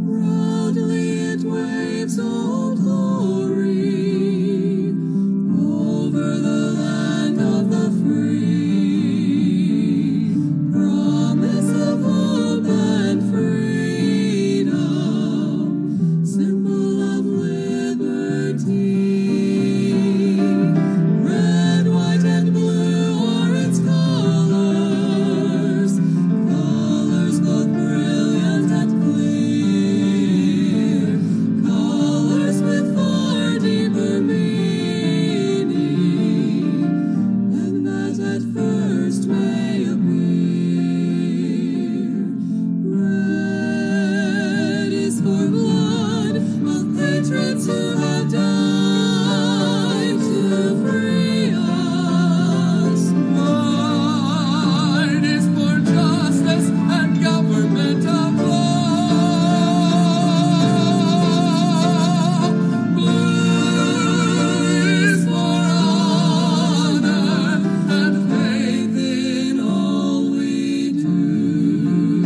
Proudly it waves Old Glory over the land of the free. Promise of hope and freedom, symbol of liberty. Red, white, and blue are its colors, colors both brilliant and clear, colors with far deeper meaning than that at first may appear. Red is for blood of patriots who have died to free us. White is for justice and government of law. Blue is for honor and faith in all we do.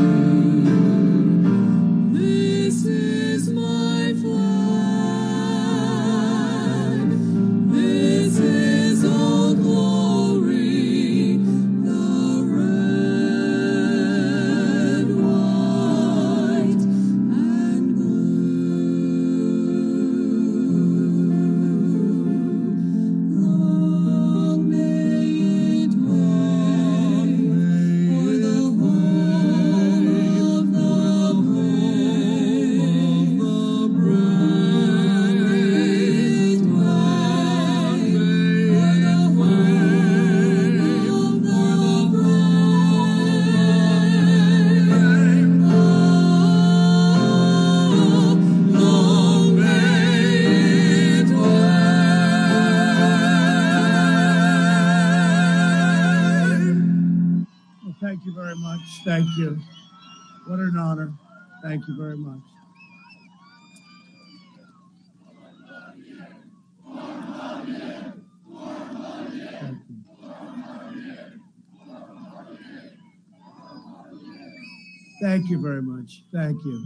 This is my flag. This is Old Glory, the red, white, and blue. Long may it wave for the home of the brave, great wave for the home of the brave. Long may it wave. Well, thank you very much. Thank you. What an honor. Thank you very much. Thank you. Thank you very much. Thank you.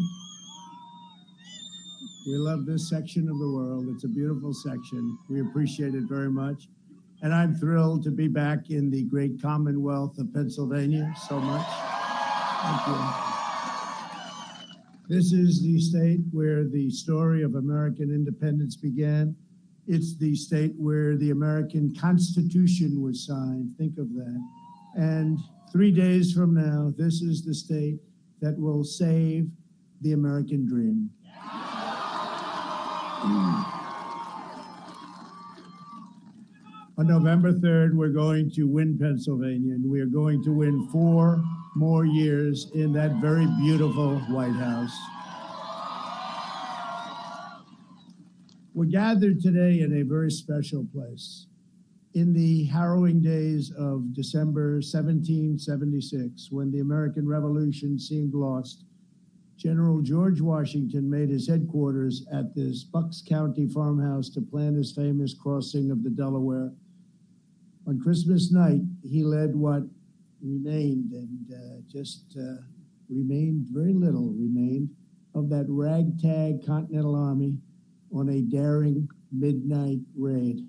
We love this section of the world. It's a beautiful section. We appreciate it very much. And I'm thrilled to be back in the great Commonwealth of Pennsylvania so much. Thank you. This is the state where the story of American independence began. It's the state where the American Constitution was signed. Think of that. And 3 days from now, this is the state that will save the American dream. On November 3rd, we're going to win Pennsylvania, and we are going to win 4 more years in that very beautiful White House. We're gathered today in a very special place. In the harrowing days of December 1776, when the American Revolution seemed lost, General George Washington made his headquarters at this Bucks County farmhouse to plan his famous crossing of the Delaware. On Christmas night, he led what remained, and remained, very little remained, of that ragtag Continental Army on a daring midnight raid.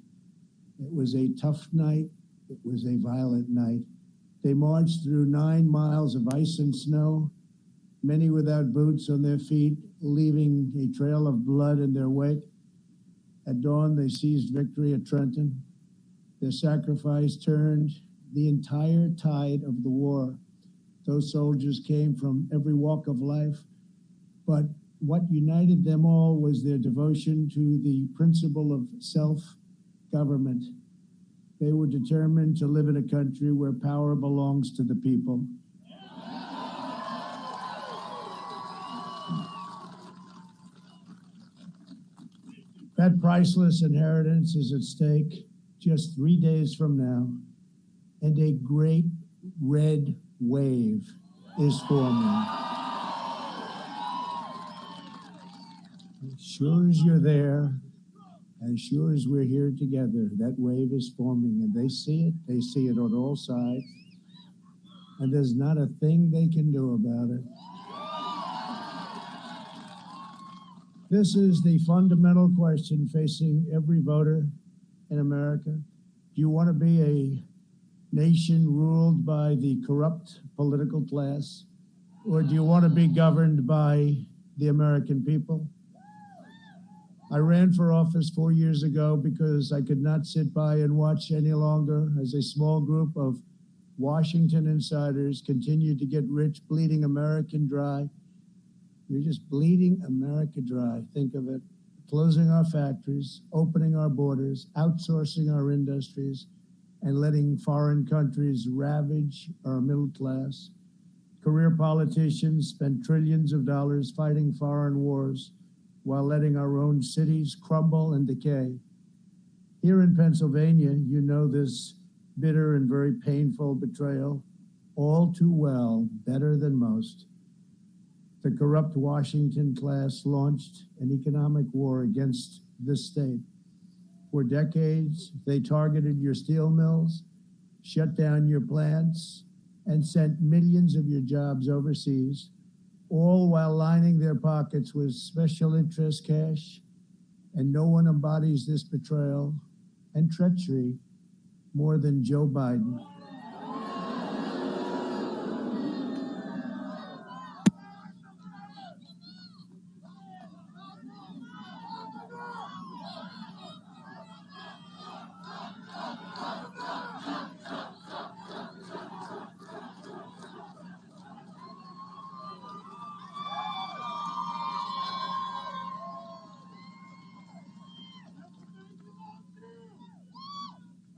It was a tough night. It was a violent night. They marched through 9 miles of ice and snow, many without boots on their feet, leaving a trail of blood in their wake. At dawn, they seized victory at Trenton. Their sacrifice turned the entire tide of the war. Those soldiers came from every walk of life, but what united them all was their devotion to the principle of self-government. They were determined to live in a country where power belongs to the people. That priceless inheritance is at stake just 3 days from now, and a great red wave is forming. As sure as you're there, as sure as we're here together, that wave is forming, and they see it on all sides. and there's not a thing they can do about it. This is the fundamental question facing every voter in America. Do you want to be a nation ruled by the corrupt political class, or do you want to be governed by the American people? I ran for office 4 years ago because I could not sit by and watch any longer as a small group of Washington insiders continued to get rich, bleeding America dry. You're just bleeding America dry. Think of it. Closing our factories, opening our borders, outsourcing our industries, and letting foreign countries ravage our middle class. Career politicians spend trillions of dollars fighting foreign wars while letting our own cities crumble and decay. Here in Pennsylvania, you know this bitter and very painful betrayal all too well, better than most. The corrupt Washington class launched an economic war against this state. For decades, they targeted your steel mills, shut down your plants, and sent millions of your jobs overseas, all while lining their pockets with special interest cash. And no one embodies this betrayal and treachery more than Joe Biden.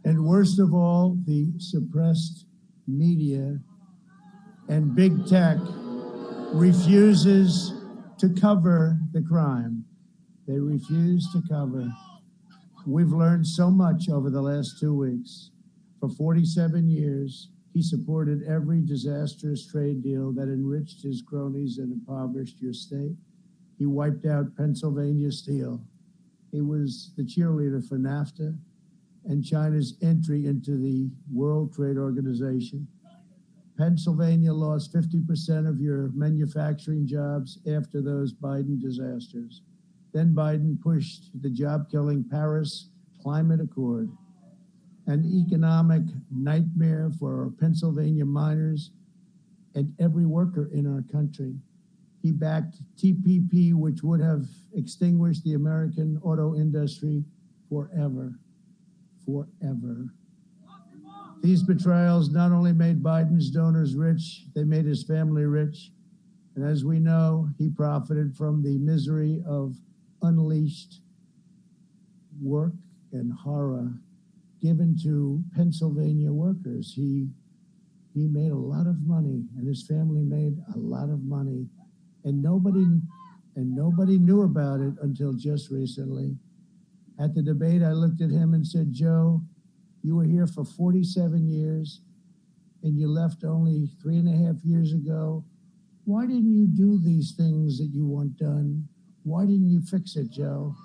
And worst of all, the suppressed media and big tech refuses to cover the crime. They refuse to cover. We've learned so much over the last 2 weeks. For 47 years, he supported every disastrous trade deal that enriched his cronies and impoverished your state. He wiped out Pennsylvania Steel. He was the cheerleader for NAFTA and China's entry into the World Trade Organization. Pennsylvania lost 50% of your manufacturing jobs after those Biden disasters. Then Biden pushed the job-killing Paris Climate Accord, an economic nightmare for Pennsylvania miners and every worker in our country. He backed TPP, which would have extinguished the American auto industry forever. Forever. These betrayals not only made Biden's donors rich, they made his family rich. And as we know, he profited from the misery of unleashed work and horror given to Pennsylvania workers. He made a lot of money, and his family made a lot of money, and nobody knew about it until just recently. At the debate, I looked at him and said, Joe, you were here for 47 years, and you left only 3.5 years ago. Why didn't you do these things that you want done? Why didn't you fix it, Joe?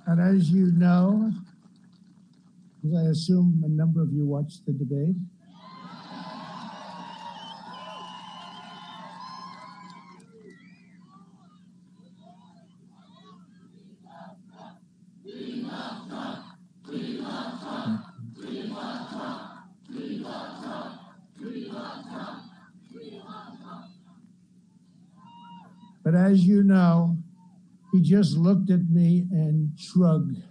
And as you know, because I assume a number of you watched the debate, but as you know, he just looked at me and shrugged. In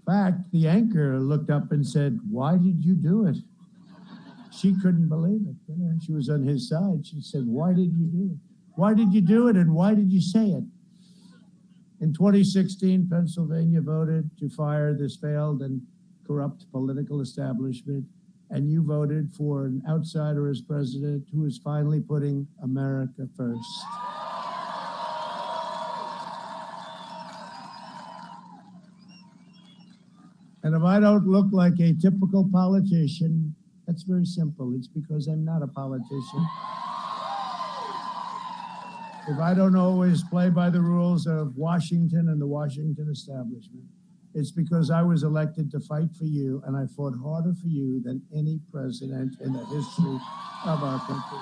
fact, the anchor looked up and said, why did you do it? She couldn't believe it. You know, she was on his side. She said, why did you do it? Why did you do it, and why did you say it? In 2016, Pennsylvania voted to fire this failed and corrupt political establishment, and you voted for an outsider as president who is finally putting America first. And if I don't look like a typical politician, that's very simple. It's because I'm not a politician. If I don't always play by the rules of Washington and the Washington establishment, It's because I was elected to fight for you, and I fought harder for you than any president in the history of our country.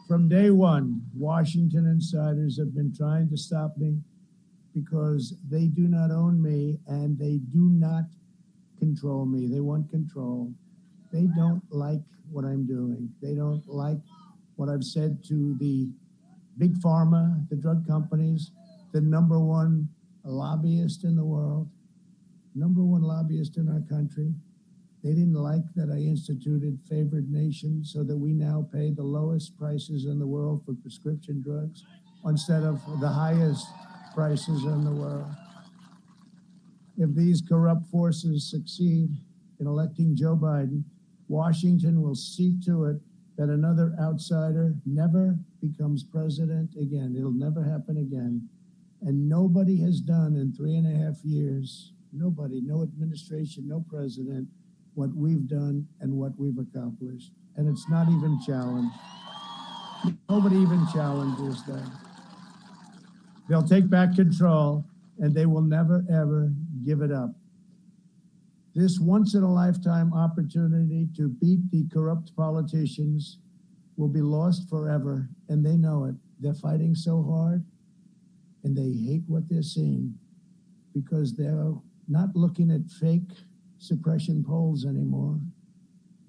From day one, Washington insiders have been trying to stop me because they do not own me and they do not control me. They want control. They don't like what I'm doing. They don't like what I've said to the big pharma, the drug companies, the number one lobbyist in the world, number one lobbyist in our country. They didn't like that I instituted favored nations so that we now pay the lowest prices in the world for prescription drugs instead of the highest prices in the world. If these corrupt forces succeed in electing Joe Biden, Washington will see to it that another outsider never becomes president again. It'll never happen again. And nobody has done in 3.5 years, nobody, no administration, no president, what we've done and what we've accomplished. And it's not even challenged. Nobody even challenges that. They'll take back control and they will never, ever give it up. This once-in-a-lifetime opportunity to beat the corrupt politicians will be lost forever, and they know it. They're fighting so hard, and they hate what they're seeing because they're not looking at fake suppression polls anymore.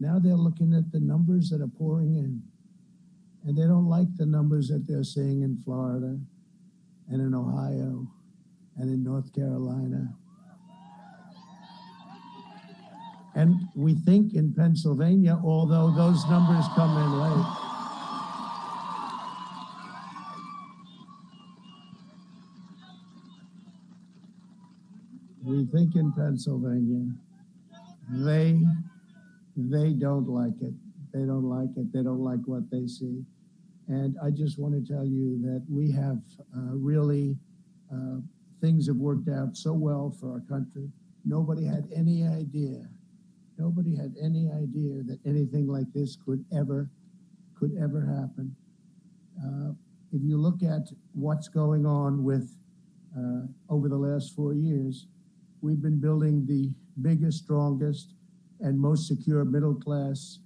Now they're looking at the numbers that are pouring in, and they don't like the numbers that they're seeing in Florida and in Ohio and in North Carolina. And we think in Pennsylvania, although those numbers come in late. We think in Pennsylvania, they don't like it. They don't like it. They don't like what they see. And I just want to tell you that we have really, things have worked out so well for our country. Nobody had any idea that anything like this could ever happen. If you look at what's going on with, over the last 4 years, we've been building the biggest, strongest, and most secure middle class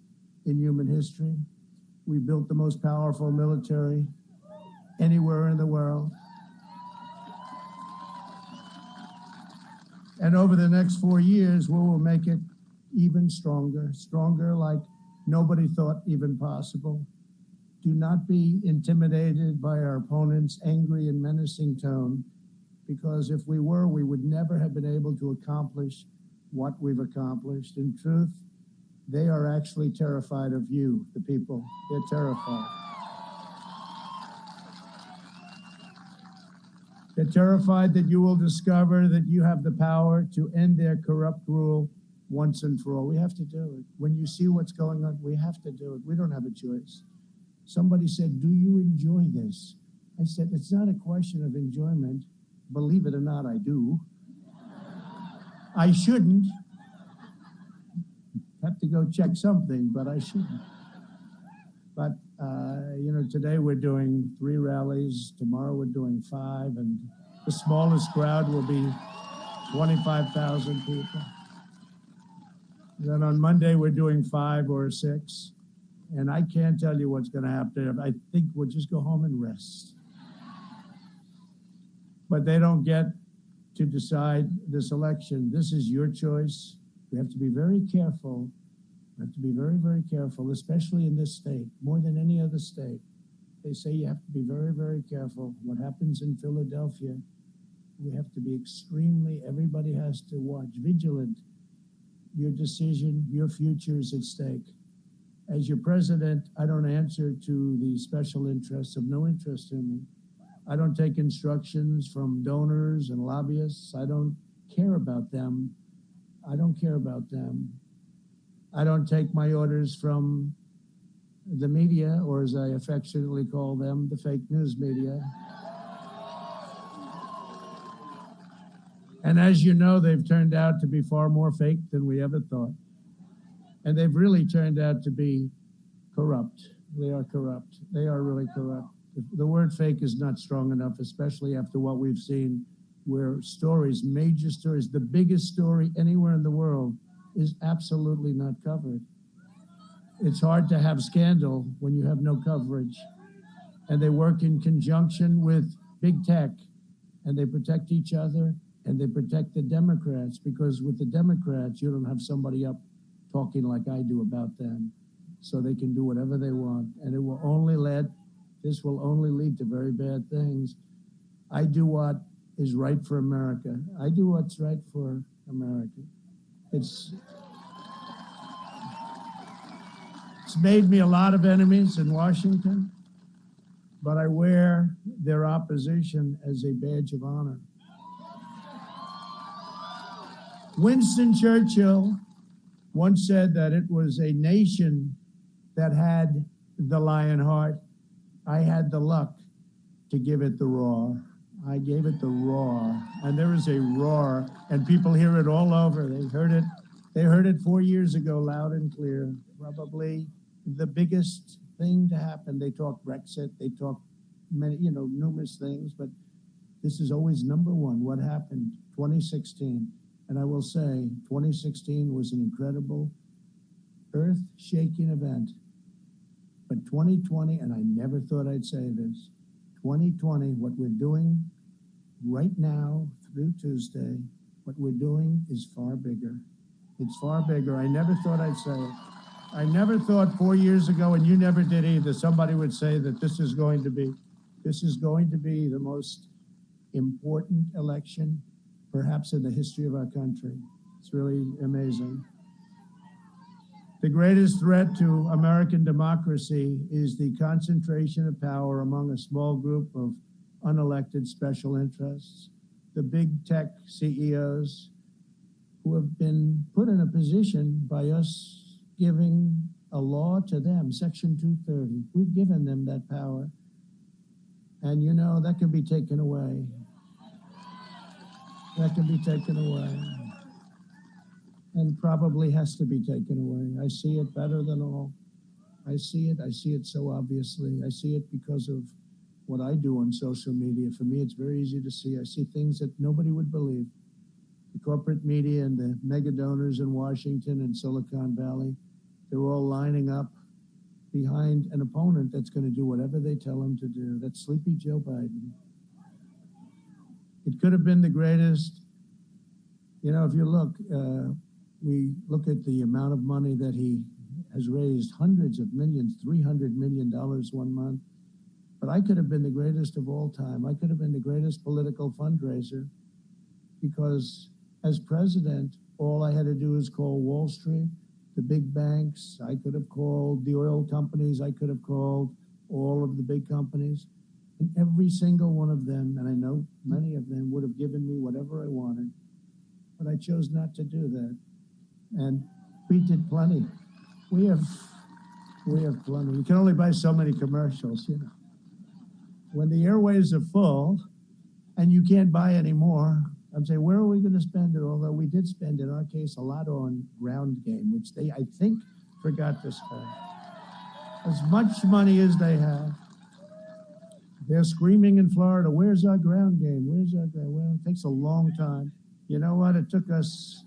in human history. We built the most powerful military anywhere in the world. And over the next 4 years, we will make it even stronger like nobody thought even possible. Do not be intimidated by our opponents' angry and menacing tone, because if we were, we would never have been able to accomplish what we've accomplished. In truth, they are actually terrified of you, the people. They're terrified. They're terrified that you will discover that you have the power to end their corrupt rule once and for all. We have to do it. When you see what's going on, we have to do it. We don't have a choice. Somebody said, do you enjoy this? I said, it's not a question of enjoyment. Believe it or not, I do. I shouldn't. Have to go check something, but I shouldn't. But, today we're doing 3 rallies. Tomorrow we're doing 5, and the smallest crowd will be 25,000 people. Then on Monday, we're doing 5 or 6. And I can't tell you what's going to happen. I think we'll just go home and rest. But they don't get to decide this election. This is your choice. We have to be very careful. We have to be very, very careful, especially in this state, more than any other state. They say you have to be very, very careful. What happens in Philadelphia, we have to be extremely, everybody has to watch, vigilant. Your decision, your future is at stake. As your president, I don't answer to the special interests of no interest in me. I don't take instructions from donors and lobbyists. I don't care about them. I don't care about them. I don't take my orders from the media, or as I affectionately call them, the fake news media. And as you know, they've turned out to be far more fake than we ever thought. And they've really turned out to be corrupt. They are corrupt. They are really corrupt. The word fake is not strong enough, especially after what we've seen, where stories, major stories, the biggest story anywhere in the world is absolutely not covered. It's hard to have scandal when you have no coverage. And they work in conjunction with big tech, and they protect each other, and they protect the Democrats, because with the Democrats, you don't have somebody up talking like I do about them. So they can do whatever they want, and this will only lead to very bad things. I do what is right for America. I do what's right for America. It's made me a lot of enemies in Washington, but I wear their opposition as a badge of honor. Winston Churchill once said that it was a nation that had the lion heart. I had the luck to give it the roar. I gave it the roar, and there is a roar, and people hear it all over. They heard it 4 years ago, loud and clear. Probably the biggest thing to happen. They talk Brexit, they talk many, numerous things, but this is always number one. What happened 2016? And I will say 2016 was an incredible, earth-shaking event. But 2020, and I never thought I'd say this, 2020, what we're doing right now through Tuesday, what we're doing is far bigger. It's far bigger. I never thought I'd say it. I never thought 4 years ago, and you never did either, somebody would say that this is going to be the most important election, perhaps in the history of our country. It's really amazing. The greatest threat to American democracy is the concentration of power among a small group of unelected special interests, the big tech CEOs who have been put in a position by us giving a law to them, Section 230. We've given them that power. And that can be taken away. That can be taken away. And probably has to be taken away. I see it better than all. I see it so obviously. I see it because of what I do on social media. For me, it's very easy to see. I see things that nobody would believe. The corporate media and the mega donors in Washington and Silicon Valley, they're all lining up behind an opponent that's going to do whatever they tell him to do. That's sleepy Joe Biden. It could have been the greatest. If you look, we look at the amount of money that he has raised, hundreds of millions, $300 million 1 month. But I could have been the greatest of all time. I could have been the greatest political fundraiser, because as president, all I had to do is call Wall Street, the big banks. I could have called the oil companies. I could have called all of the big companies. And every single one of them, and I know many of them, would have given me whatever I wanted. But I chose not to do that. And we did plenty. We have plenty. You can only buy so many commercials, When the airwaves are full and you can't buy any more, I'm saying, where are we going to spend it? Although we did spend, in our case, a lot on ground game, which they, I think, forgot to spend. As much money as they have. They're screaming in Florida, where's our ground game? Where's our ground? Well, it takes a long time. You know what? It took us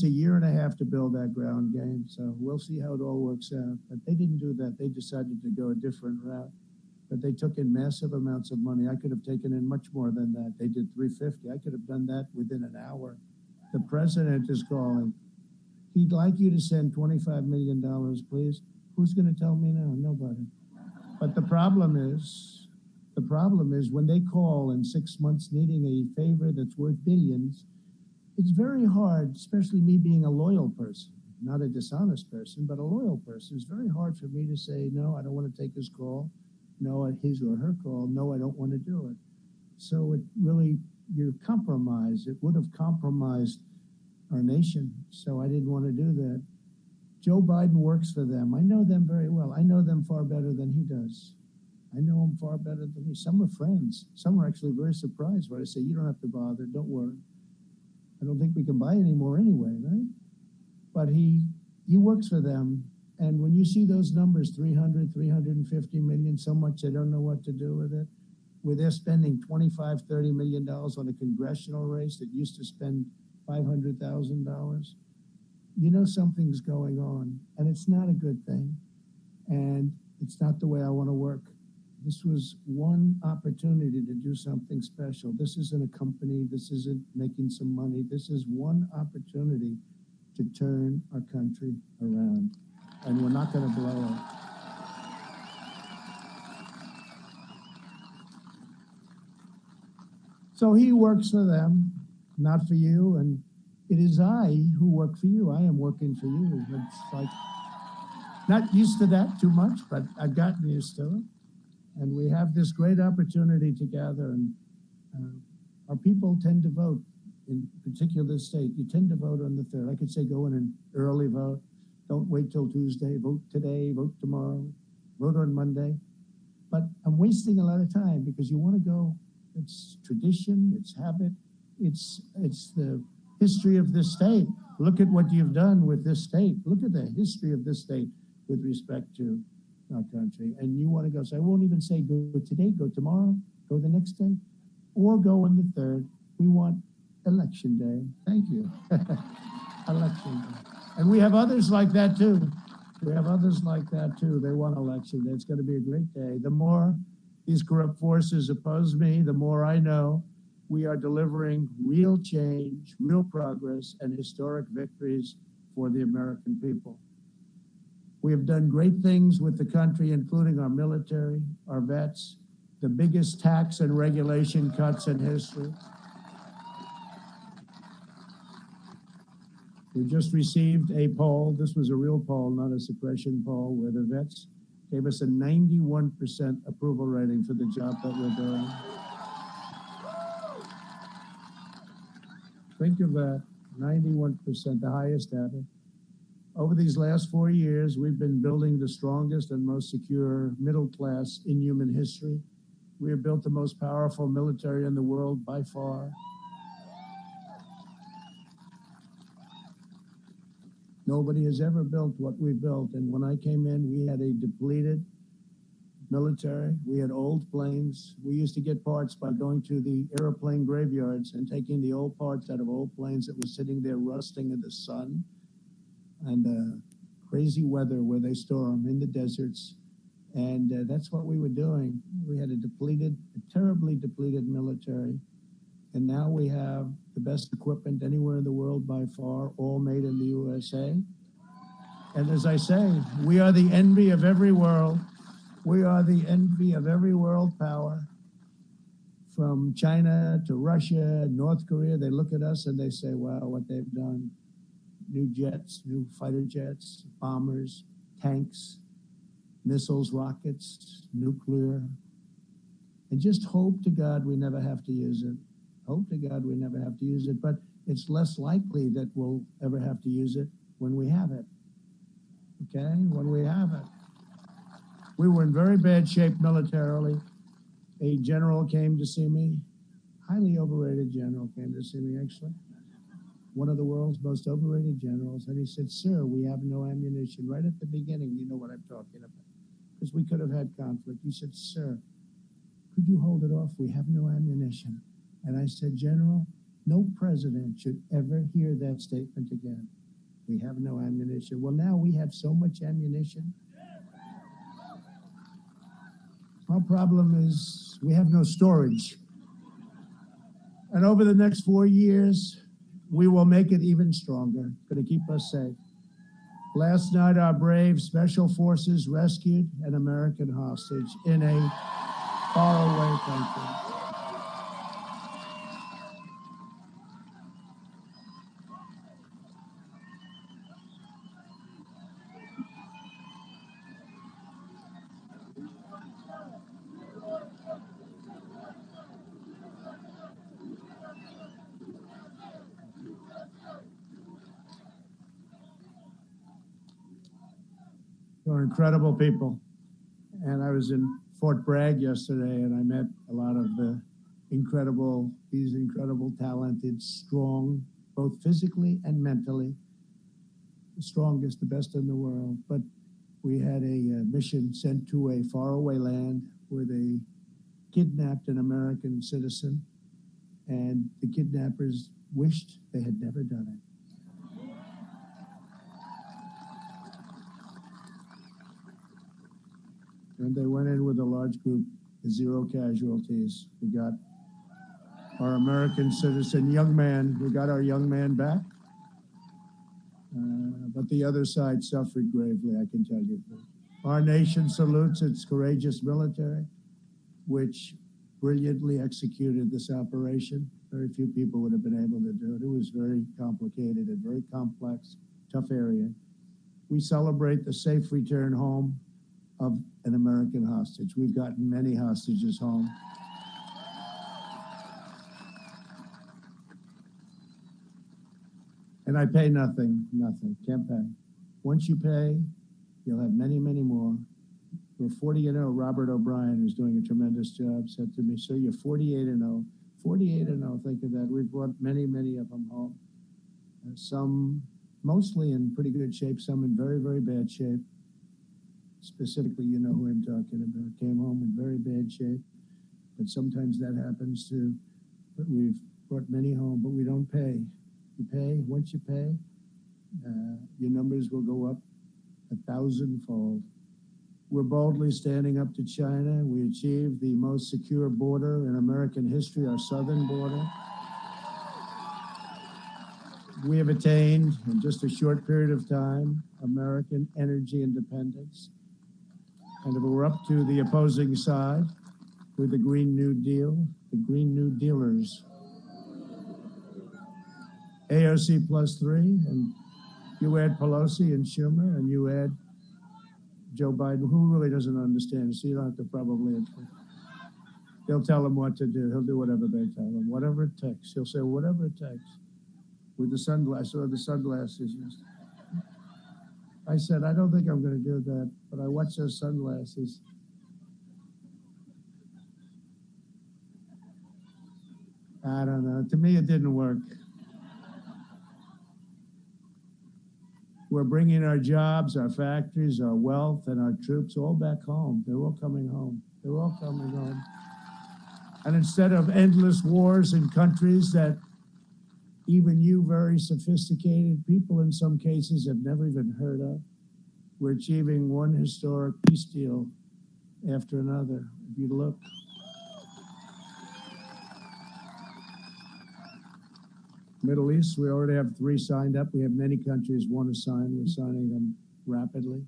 a year and a half to build that ground game. So we'll see how it all works out. But they didn't do that. They decided to go a different route. But they took in massive amounts of money. I could have taken in much more than that. They did 350. I could have done that within an hour. The president is calling. He'd like you to send $25 million, please. Who's going to tell me now? Nobody. But the problem is when they call in 6 months needing a favor that's worth billions, it's very hard, especially me being a loyal person, not a dishonest person, but a loyal person. It's very hard for me to say, no, I don't want to take his call. No, his or her call. No, I don't want to do it. So it really, you're compromised. It would have compromised our nation. So I didn't want to do that. Joe Biden works for them. I know them very well. I know them far better than he does. I know him far better than me. Some are friends. Some are actually very surprised when I say, you don't have to bother. Don't worry. I don't think we can buy any more anyway, right? But he works for them, And when you see those numbers, 300, 350 million, so much they don't know what to do with it, where they're spending $25, $30 million on a congressional race that used to spend $500,000, you know something's going on, and it's not a good thing, and it's not the way I want to work. This was one opportunity to do something special. This isn't a company. This isn't making some money. This is one opportunity to turn our country around, and we're not going to blow it. So he works for them, not for you, and it is I who work for you. I am working for you. It's like, not used to that too much, but I've gotten used to it. And we have this great opportunity together, and our people tend to vote in particular state. You tend to vote on the 3rd. I could say go in an early vote. Don't wait till Tuesday. Vote today, vote tomorrow, vote on Monday. But I'm wasting a lot of time because you want to go. It's tradition, it's habit, it's the history of this state. Look at what you've done with this state. Look at the history of this state with respect to our country. And you want to go. So I won't even say go today, go tomorrow, go the next day, or go on the 3rd. We want election day. Thank you. Election day. And we have others like that too. We have others like that too. They want election day. It's going to be a great day. The more these corrupt forces oppose me, the more I know we are delivering real change, real progress, and historic victories for the American people. We have done great things with the country, including our military, our vets, the biggest tax and regulation cuts in history. We just received a poll. This was a real poll, not a suppression poll, where the vets gave us a 91% approval rating for the job that we're doing. Think of that, 91%, the highest ever. Over these last 4 years, we've been building the strongest and most secure middle class in human history. We have built the most powerful military in the world by far. Nobody has ever built what we built. And when I came in, we had a depleted military. We had old planes. We used to get parts by going to the airplane graveyards and taking the old parts out of old planes that were sitting there rusting in the sun and crazy weather where they store them in the deserts. And that's what we were doing. We had a terribly depleted military. And now we have the best equipment anywhere in the world by far, all made in the USA. And as I say, we are the envy of every world. We are the envy of every world power. From China to Russia, North Korea, they look at us and they say, wow, what they've done. New jets, new fighter jets, bombers, tanks, missiles, rockets, nuclear. And just hope to God we never have to use it. Hope to God we never have to use it, but it's less likely that we'll ever have to use it when we have it. Okay, when we have it. We were in very bad shape militarily. A general came to see me, highly overrated general came to see me actually. One of the world's most overrated generals, and he said, sir, we have no ammunition. Right at the beginning, you know what I'm talking about, because we could have had conflict. He said, sir, could you hold it off? We have no ammunition. And I said, General, no president should ever hear that statement again. We have no ammunition. Well, now we have so much ammunition. Our problem is we have no storage. And over the next 4 years, we will make it even stronger. Going to keep us safe. Last night, our brave special forces rescued an American hostage in a faraway country. They're incredible people. And I was in Fort Bragg yesterday, and I met a lot of these incredible, talented, strong, both physically and mentally, the strongest, the best in the world. But We had a mission sent to a faraway land where they kidnapped an American citizen, and the kidnappers wished they had never done it. And they went in with a large group, 0 casualties. We got our American citizen, young man, we got our young man back. But the other side suffered gravely, I can tell you. Our nation salutes its courageous military, which brilliantly executed this operation. Very few people would have been able to do it. It was very complicated and very complex, tough area. We celebrate the safe return home of an American hostage. We've gotten many hostages home. And I pay nothing, can't pay. Once you pay, you'll have many, many more. We're 40-0. Robert O'Brien, who's doing a tremendous job, said to me, "Sir, you're 48-0. 48-0, think of that. We've brought many, many of them home. Some mostly in pretty good shape, some in very, very bad shape. Specifically, you know who I'm talking about. Came home in very bad shape. But sometimes that happens too. But we've brought many home, but we don't pay. You pay, once you pay, your numbers will go up 1,000-fold. We're boldly standing up to China. We achieved the most secure border in American history, our southern border. We have attained, in just a short period of time, American energy independence. And if we're up to the opposing side with the Green New Deal, the Green New Dealers, AOC +3, and you add Pelosi and Schumer, and you add Joe Biden, who really doesn't understand, so you don't have to probably explain. They'll tell him what to do. He'll do whatever they tell him, whatever it takes. He'll say whatever it takes. With the sunglasses, or the sunglasses. I said, I don't think I'm going to do that, but I watched those sunglasses. I don't know. To me, it didn't work. We're bringing our jobs, our factories, our wealth, and our troops all back home. They're all coming home. They're all coming home. And instead of endless wars in countries that even you very sophisticated people in some cases have never even heard of, we're achieving one historic peace deal after another. If you look. Middle East, we already have 3 signed up. We have many countries want to sign. We're signing them rapidly.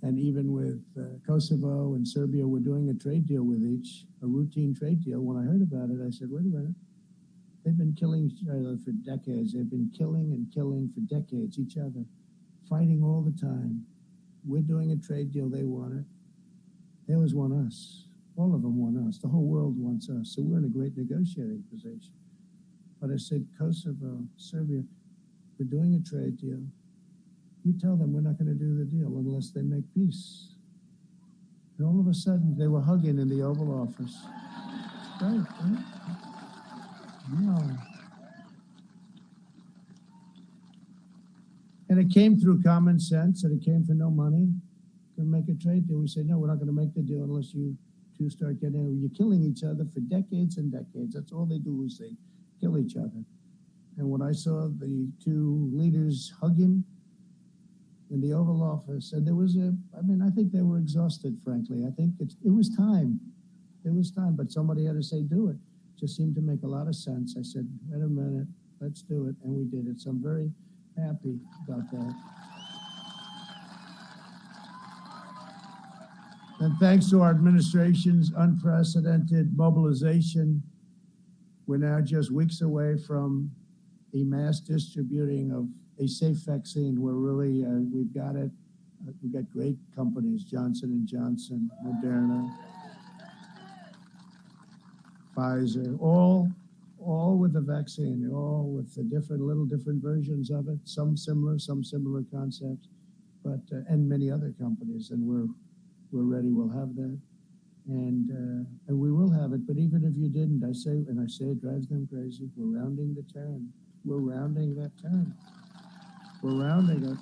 And even with Kosovo and Serbia, we're doing a trade deal with each, a routine trade deal. When I heard about it, I said, wait a minute. They've been killing each other for decades. They've been killing and killing for decades, each other, fighting all the time. We're doing a trade deal. They want it. They always want us. All of them want us. The whole world wants us. So we're in a great negotiating position. But I said, Kosovo, Serbia, we're doing a trade deal. You tell them we're not going to do the deal unless they make peace. And all of a sudden, they were hugging in the Oval Office. Right, right? No. And it came through common sense, and it came for no money. Going to make a trade deal. We said, no, we're not going to make the deal unless you two start getting in. You're killing each other for decades and decades. That's all they do is they kill each other. And when I saw the 2 leaders hugging in the Oval Office, and there was I think they were exhausted, frankly. I think it was time. It was time, but somebody had to say, do it. Just seemed to make a lot of sense. I said, wait a minute, let's do it. And we did it. So I'm very happy about that. And thanks to our administration's unprecedented mobilization, we're now just weeks away from a mass distributing of a safe vaccine. We're really, we've got it. We've got great companies, Johnson & Johnson, Moderna, Pfizer, all with the vaccine, all with the different versions of it, some similar concepts, but and many other companies, and we're ready. We'll have that, and we will have it. But even if you didn't, I say it drives them crazy. We're rounding the turn. We're rounding that turn. We're rounding it.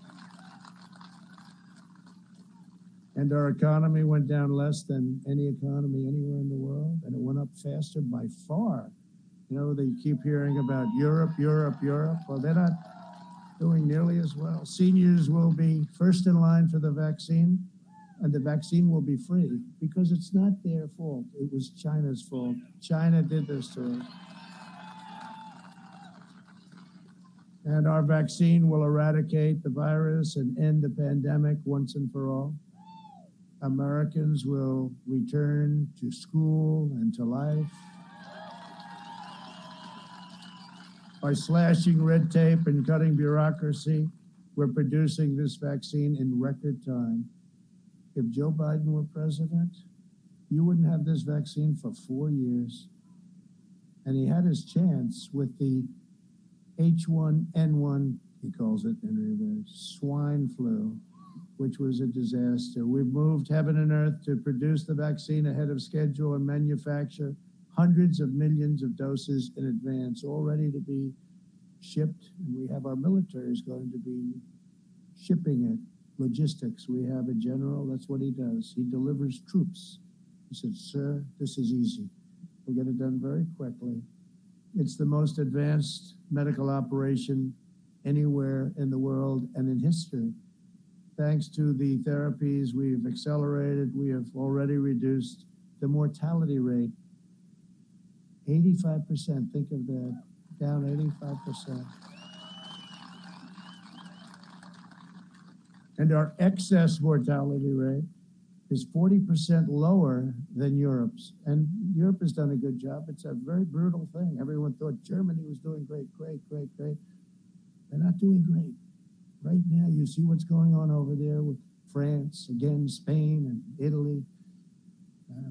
And our economy went down less than any economy anywhere in the world, and it went up faster by far. You know, they keep hearing about Europe, Europe, Europe. Well, they're not doing nearly as well. Seniors will be first in line for the vaccine, and the vaccine will be free because it's not their fault. It was China's fault. China did this to us. And our vaccine will eradicate the virus and end the pandemic once and for all. Americans will return to school and to life. By slashing red tape and cutting bureaucracy, we're producing this vaccine in record time. If Joe Biden were president, you wouldn't have this vaccine for 4 years. And he had his chance with the H1N1, he calls it in reverse, swine flu, which was a disaster. We've moved heaven and earth to produce the vaccine ahead of schedule and manufacture hundreds of millions of doses in advance, all ready to be shipped. And we have our military is going to be shipping it. Logistics. We have a general, that's what he does. He delivers troops. He said, sir, this is easy. We'll get it done very quickly. It's the most advanced medical operation anywhere in the world and in history. Thanks to the therapies we've accelerated, we have already reduced the mortality rate 85%. Think of that, down 85%. And our excess mortality rate is 40% lower than Europe's. And Europe has done a good job. It's a very brutal thing. Everyone thought Germany was doing great. They're not doing great. Right now, you see what's going on over there with France, again, Spain and Italy.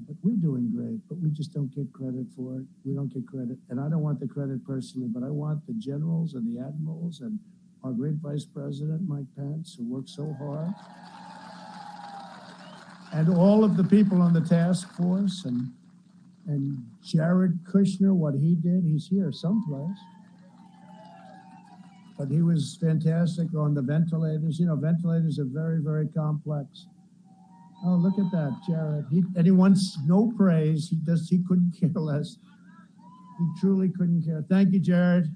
But we're doing great, but we just don't get credit for it. We don't get credit. And I don't want the credit personally, but I want the generals and the admirals and our great Vice President, Mike Pence, who worked so hard, and all of the people on the task force, and Jared Kushner, what he did, he's here someplace. But he was fantastic on the ventilators. You know, ventilators are very, very complex. Oh, look at that, Jared. He wants no praise. He couldn't care less. He truly couldn't care. Thank you, Jared.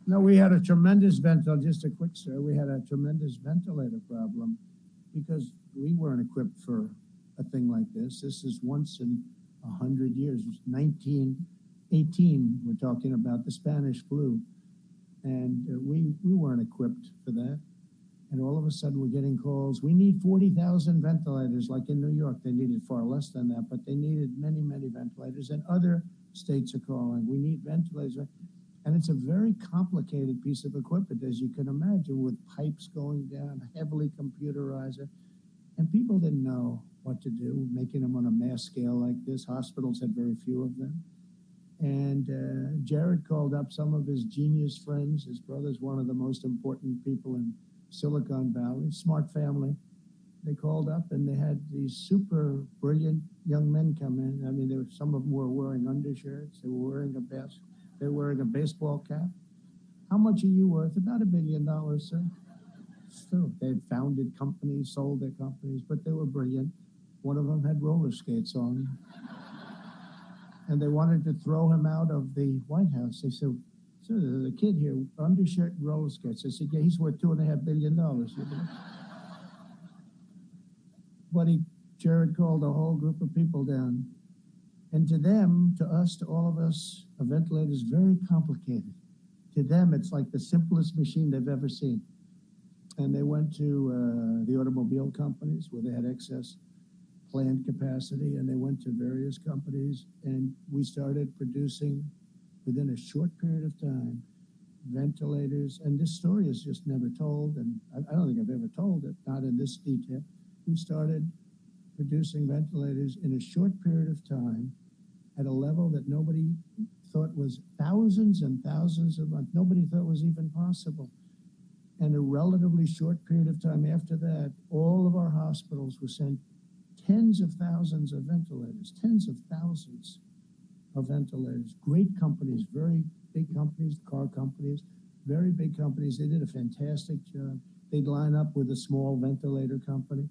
No, we had a tremendous ventilator, just a quick story. We had a tremendous ventilator problem because we weren't equipped for a thing like this. This is once in 100 years. It was 1918, we're talking about the Spanish flu. And we weren't equipped for that. And all of a sudden we're getting calls. We need 40,000 ventilators, like in New York. They needed far less than that, but they needed many, many ventilators. And other states are calling. We need ventilators. And it's a very complicated piece of equipment, as you can imagine, with pipes going down, heavily computerized. And people didn't know what to do, making them on a mass scale like this. Hospitals had very few of them. And Jared called up some of his genius friends. His brother's one of the most important people in Silicon Valley, smart family. They called up and they had these super brilliant young men come in. I mean, some of them were wearing undershirts. They were wearing a baseball cap. How much are you worth? About $1 billion, sir. Still, they had founded companies, sold their companies, but they were brilliant. One of them had roller skates on. And they wanted to throw him out of the White House. They said, sir, there's a kid here, undershirt and roller skates. I said, yeah, he's worth $2.5 billion. But Jared called a whole group of people down. And to them, to us, to all of us, a ventilator is very complicated. To them, it's like the simplest machine they've ever seen. And they went to the automobile companies where they had excess plant capacity, and they went to various companies, and we started producing within a short period of time ventilators. And this story is just never told, and I don't think I've ever told it, not in this detail. We started producing ventilators in a short period of time at a level that nobody thought was thousands and thousands of months. Nobody thought was even possible. And a relatively short period of time after that, all of our hospitals were sent tens of thousands of ventilators, tens of thousands of ventilators. Great companies, very big companies, car companies, very big companies. They did a fantastic job. They'd line up with a small ventilator company.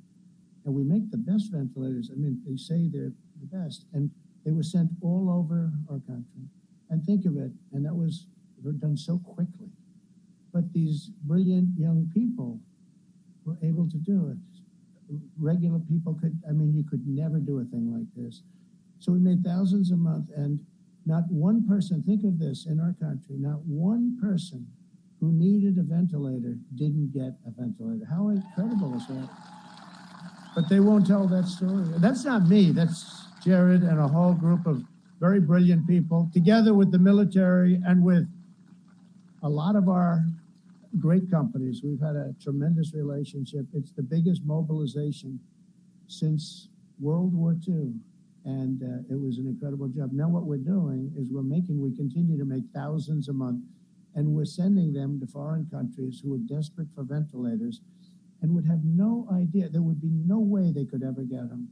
And we make the best ventilators. I mean, they say they're the best. And they were sent all over our country. And think of it, and that was done so quickly. But these brilliant young people were able to do it. Regular people could, I mean, you could never do a thing like this. So we made thousands a month, and not one person, think of this, in our country, not one person who needed a ventilator didn't get a ventilator. How incredible is that? But they won't tell that story. That's not me, that's Jared and a whole group of very brilliant people, together with the military and with a lot of our great companies. We've had a tremendous relationship. It's the biggest mobilization since World War II. And it was an incredible job. Now what we're doing is we continue to make thousands a month, and we're sending them to foreign countries who are desperate for ventilators and would have no idea, there would be no way they could ever get them,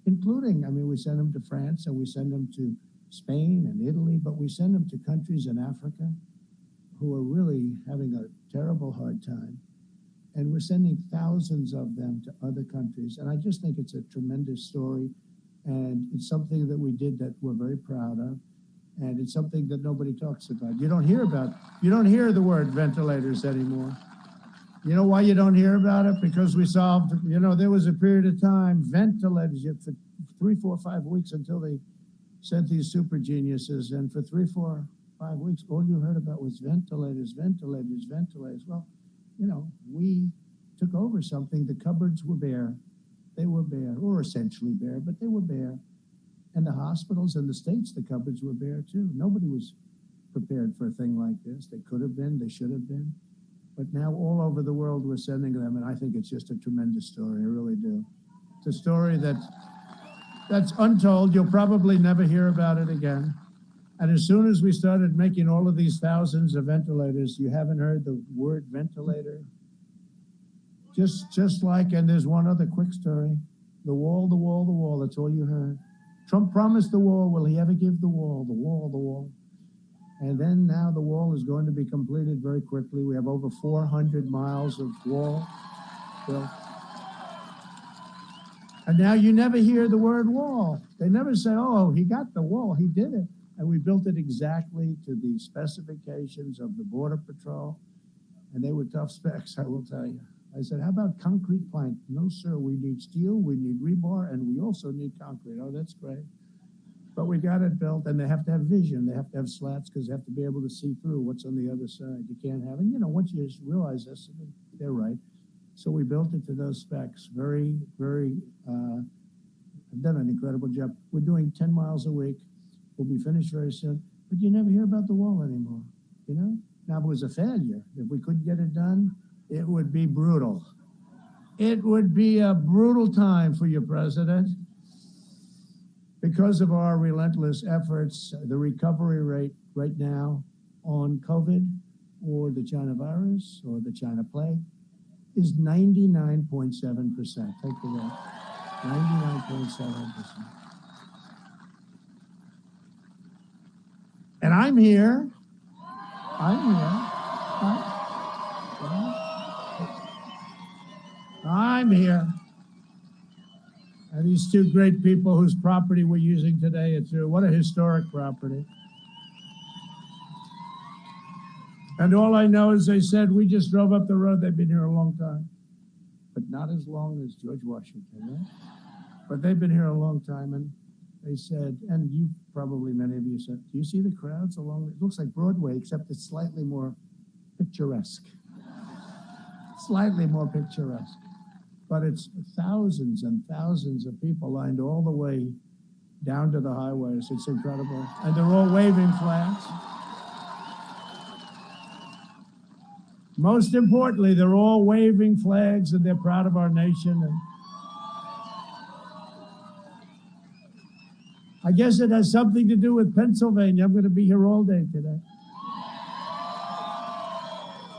including, I mean, we send them to France and we send them to Spain and Italy, but we send them to countries in Africa who are really having a terrible hard time. And we're sending thousands of them to other countries. And I just think it's a tremendous story. And it's something that we did that we're very proud of. And it's something that nobody talks about. You don't hear the word ventilators anymore. You know why you don't hear about it? Because we solved, there was a period of time, ventilators, for 3, 4, 5 weeks until they sent these super geniuses. And for 3, 4, 5 weeks, all you heard about was ventilators, ventilators, ventilators. Well, we took over something. The cupboards were bare. They were bare, or essentially bare, but they were bare. And the hospitals and the states, the cupboards were bare too. Nobody was prepared for a thing like this. They could have been, they should have been. But now all over the world we're sending them, and I think it's just a tremendous story, I really do. It's a story that's untold. You'll probably never hear about it again. And as soon as we started making all of these thousands of ventilators, you haven't heard the word ventilator? Just like, and there's one other quick story, the wall, the wall, the wall, that's all you heard. Trump promised the wall. Will he ever give the wall, the wall, the wall? And then now the wall is going to be completed very quickly. We have over 400 miles of wall built. And now you never hear the word wall. They never say, oh, he got the wall, he did it. And we built it exactly to the specifications of the Border Patrol. And they were tough specs, I will tell you. I said, how about concrete plank? No, sir, we need steel, we need rebar, and we also need concrete. Oh, that's great. But we got it built, and they have to have vision. They have to have slats because they have to be able to see through what's on the other side. You can't have, and once you realize this, they're right. So we built it to those specs. Very, very, I've done an incredible job. We're doing 10 miles a week. We'll be finished very soon. But you never hear about the wall anymore, Now, if it was a failure, if we couldn't get it done, it would be brutal. It would be a brutal time for your president. Because of our relentless efforts, the recovery rate right now on COVID or the China virus or the China plague is 99.7%. Take the rate. 99.7%. And I'm here. I'm here. And these two great people whose property we're using today, what a historic property. And all I know is they said, we just drove up the road, they've been here a long time. But not as long as George Washington, right? But they've been here a long time, and they said, and you probably, many of you said, do you see the crowds along? It looks like Broadway, except it's slightly more picturesque. Slightly more picturesque. But it's thousands and thousands of people lined all the way down to the highways. It's incredible. And they're all waving flags. Most importantly, they're all waving flags and they're proud of our nation. And I guess it has something to do with Pennsylvania. I'm going to be here all day today.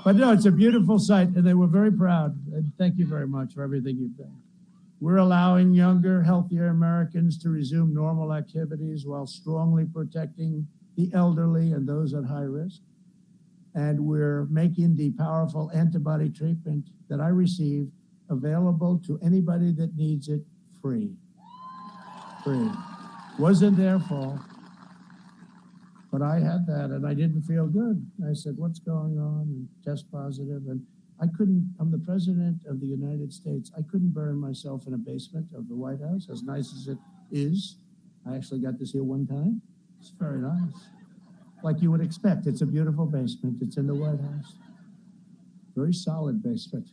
But no, it's a beautiful sight, and they were very proud. And thank you very much for everything you've done. We're allowing younger, healthier Americans to resume normal activities while strongly protecting the elderly and those at high risk. And we're making the powerful antibody treatment that I received available to anybody that needs it free. Free. Wasn't their fault. But I had that and I didn't feel good. I said, what's going on? And test positive. And I'm the president of the United States. I couldn't burn myself in a basement of the White House, as nice as it is. I actually got to see it one time. It's very nice. Like you would expect. It's a beautiful basement. It's in the White House. Very solid basement.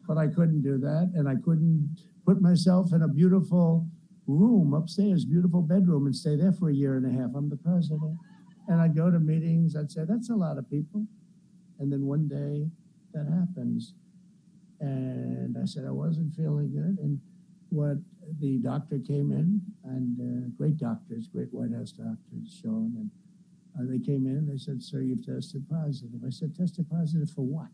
But I couldn't do that. And I couldn't put myself in a beautiful room upstairs, beautiful bedroom, and stay there for a year and a half. I'm the president. And I'd go to meetings. I'd say, that's a lot of people. And then one day that happens. And I said, I wasn't feeling good. And the doctor came in, and great doctors, great White House doctors, Sean, and they came in. They said, sir, you've tested positive. I said, tested positive for what?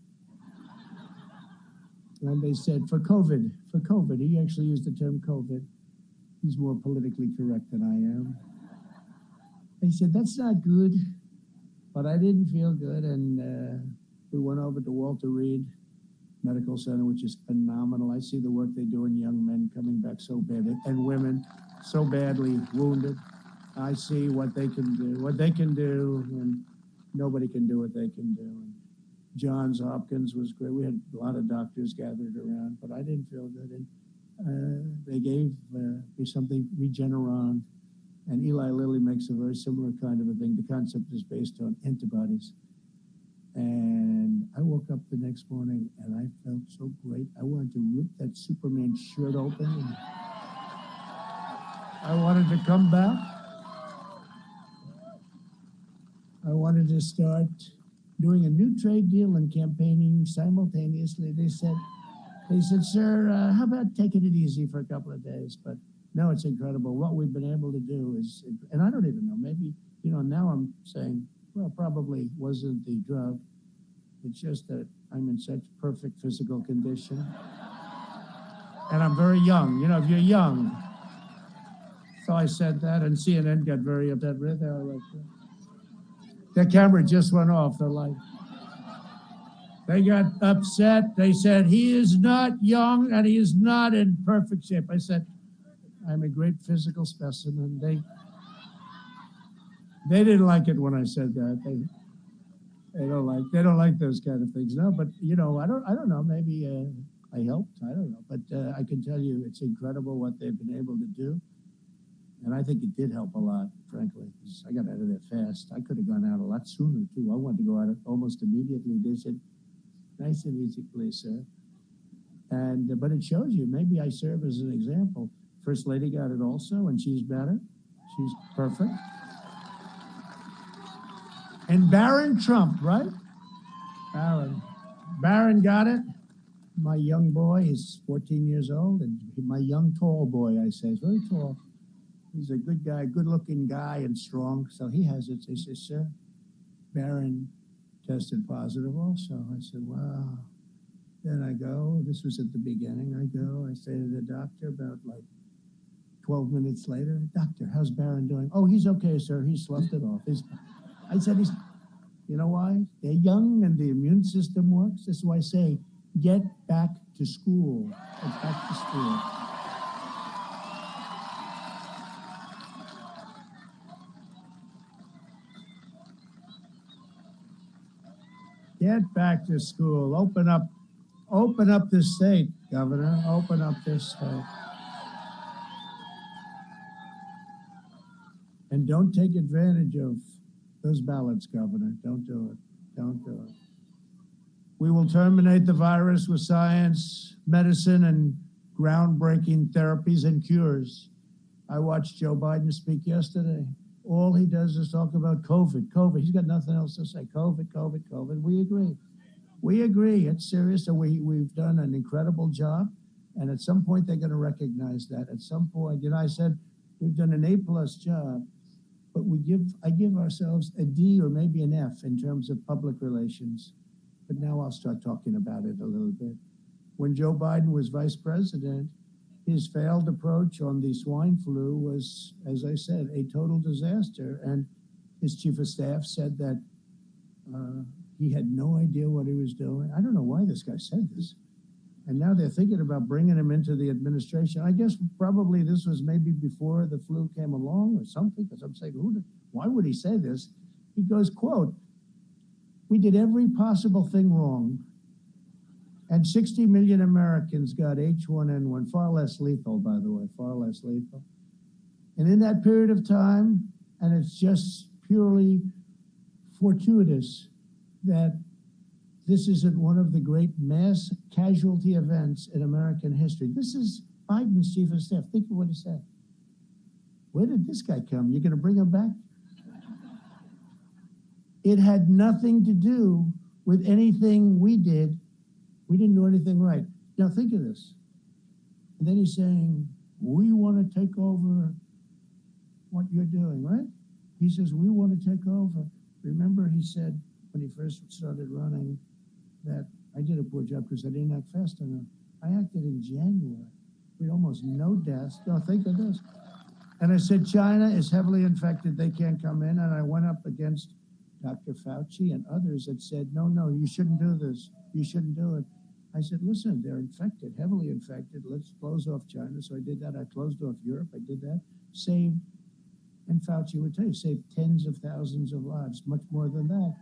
And they said, for COVID. For COVID. He actually used the term COVID. He's more politically correct than I am. They said, that's not good. But I didn't feel good, and we went over to Walter Reed Medical Center, which is phenomenal. I see the work they do in young men coming back so bad, and women so badly wounded. I see what they can do, and nobody can do what they can do. And Johns Hopkins was great. We had a lot of doctors gathered around, but I didn't feel good. And they gave me something, Regeneron, and Eli Lilly makes a very similar kind of a thing. The concept is based on antibodies. And I woke up the next morning and I felt so great. I wanted to rip that Superman shirt open. And I wanted to come back. I wanted to start doing a new trade deal and campaigning simultaneously. They said, sir, how about taking it easy for a couple of days? But no, it's incredible. What we've been able to do is, and I don't even know, maybe, now I'm saying, well, probably wasn't the drug. It's just that I'm in such perfect physical condition. And I'm very young. If you're young. So I said that, and CNN got very upset with it. Like, the camera just went off, the light. They got upset. They said, he is not young and he is not in perfect shape. I said, I'm a great physical specimen. They didn't like it when I said that. They don't like those kind of things. No, but I don't know. Maybe I helped. I don't know. But I can tell you, it's incredible what they've been able to do. And I think it did help a lot, frankly, because I got out of there fast. I could have gone out a lot sooner, too. I wanted to go out almost immediately. They said, nice and easy, please, sir. And but it shows you, maybe I serve as an example. First Lady got it also, and she's better. She's perfect. And Barron Trump, right? Barron got it. My young boy is 14 years old, and my young tall boy, I say, is very tall. He's a good guy, good-looking guy and strong, so he has it. He says, sir, Barron tested positive also. I said, wow. Then I go, this was at the beginning, I say to the doctor about 12 minutes later, doctor, how's Barron doing? Oh, he's okay, sir. He sloughed it off. I said, you know why? They're young and the immune system works. This is why I say, get back to school. Get back to school. Get back to school. Open up this state, Governor. Open up this state. And don't take advantage of those ballots, Governor. Don't do it. Don't do it. We will terminate the virus with science, medicine, and groundbreaking therapies and cures. I watched Joe Biden speak yesterday. All he does is talk about COVID. He's got nothing else to say. COVID. We agree. We agree. It's serious. So we've done an incredible job. And at some point, they're going to recognize that. At some point, I said, we've done an A+ job, but I give ourselves a D or maybe an F in terms of public relations. But now I'll start talking about it a little bit. When Joe Biden was vice president, his failed approach on the swine flu was, as I said, a total disaster. And his chief of staff said that He had no idea what he was doing. I don't know why this guy said this. And now they're thinking about bringing him into the administration. I guess probably this was maybe before the flu came along or something, because I'm saying, why would he say this? He goes, quote, "We did every possible thing wrong, and 60 million Americans got H1N1, far less lethal, by the way, far less lethal. And in that period of time, and it's just purely fortuitous that this isn't one of the great mass casualty events in American history." This is Biden's chief of staff. Think of what he said. Where did this guy come? You're going to bring him back? It had nothing to do with anything we did. We didn't do anything right. Now think of this. And then he's saying, we want to take over what you're doing, right? He says, we want to take over. Remember, he said when he first started running that I did a poor job because I didn't act fast enough. I acted in January. We had almost no deaths. Now think of this. And I said, China is heavily infected. They can't come in. And I went up against Dr. Fauci and others that said, no, you shouldn't do this. You shouldn't do it. I said, listen, they're infected, heavily infected. Let's close off China. So I did that. I closed off Europe. I did that. Saved, and Fauci would tell you, saved tens of thousands of lives, much more than that.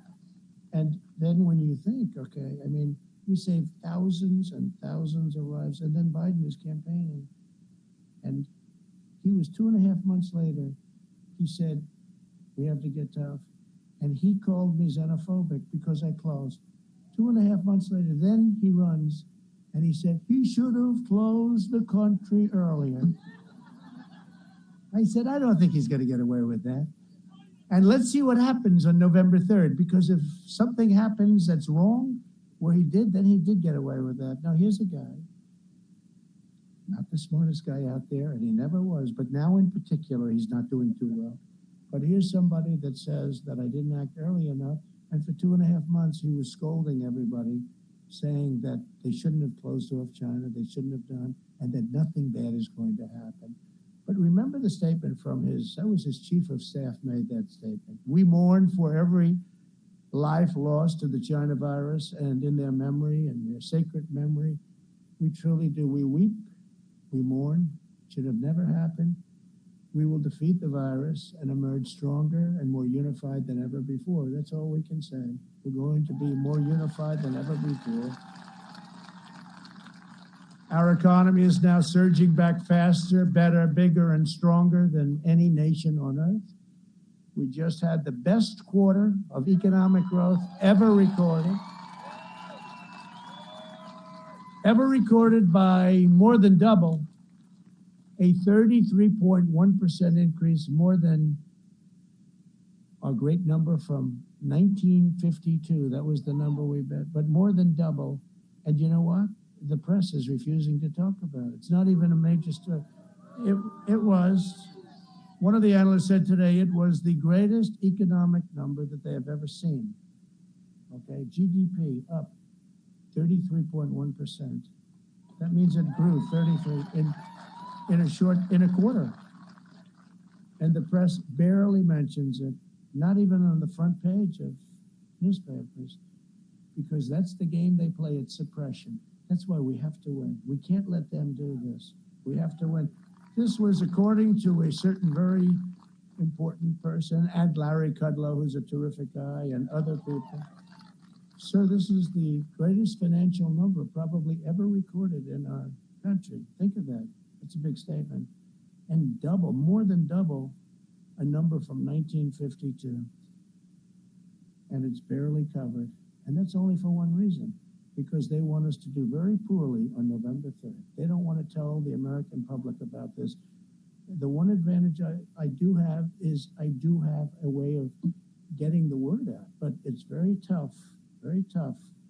And then when you think, okay, I mean, we saved thousands and thousands of lives. And then Biden is campaigning. And he was 2.5 months later, he said, we have to get tough. And he called me xenophobic because I closed. 2.5 months later, then he runs and he said, he should have closed the country earlier. I said, I don't think he's going to get away with that. And let's see what happens on November 3rd, because if something happens that's wrong where he did, then he did get away with that. Now, here's a guy, not the smartest guy out there, and he never was, but now in particular, he's not doing too well. But here's somebody that says that I didn't act early enough. And for 2.5 months, he was scolding everybody, saying that they shouldn't have closed off China, they shouldn't have done, and that nothing bad is going to happen. But remember the statement from that was his chief of staff made that statement. We mourn for every life lost to the China virus and in their memory and their sacred memory. We truly do. We weep, we mourn. It should have never happened. We will defeat the virus and emerge stronger and more unified than ever before. That's all we can say. We're going to be more unified than ever before. Our economy is now surging back faster, better, bigger, and stronger than any nation on earth. We just had the best quarter of economic growth ever recorded by more than double. A 33.1% increase, more than a great number from 1952. That was the number we bet, but more than double. And you know what? The press is refusing to talk about it. It's not even a major story. It was, one of the analysts said today, it was the greatest economic number that they have ever seen. Okay, GDP up 33.1%. That means it grew 33 in a quarter. And the press barely mentions it, not even on the front page of newspapers, because that's the game they play. It's suppression. That's why we have to win. We can't let them do this. We have to win. This was according to a certain very important person, and Larry Kudlow, who's a terrific guy, and other people. Sir, this is the greatest financial number probably ever recorded in our country. Think of that. It's a big statement. And double, more than double, a number from 1952. And it's barely covered. And that's only for one reason, because they want us to do very poorly on November 3rd. They don't want to tell the American public about this. The one advantage I do have is I do have a way of getting the word out, but it's very tough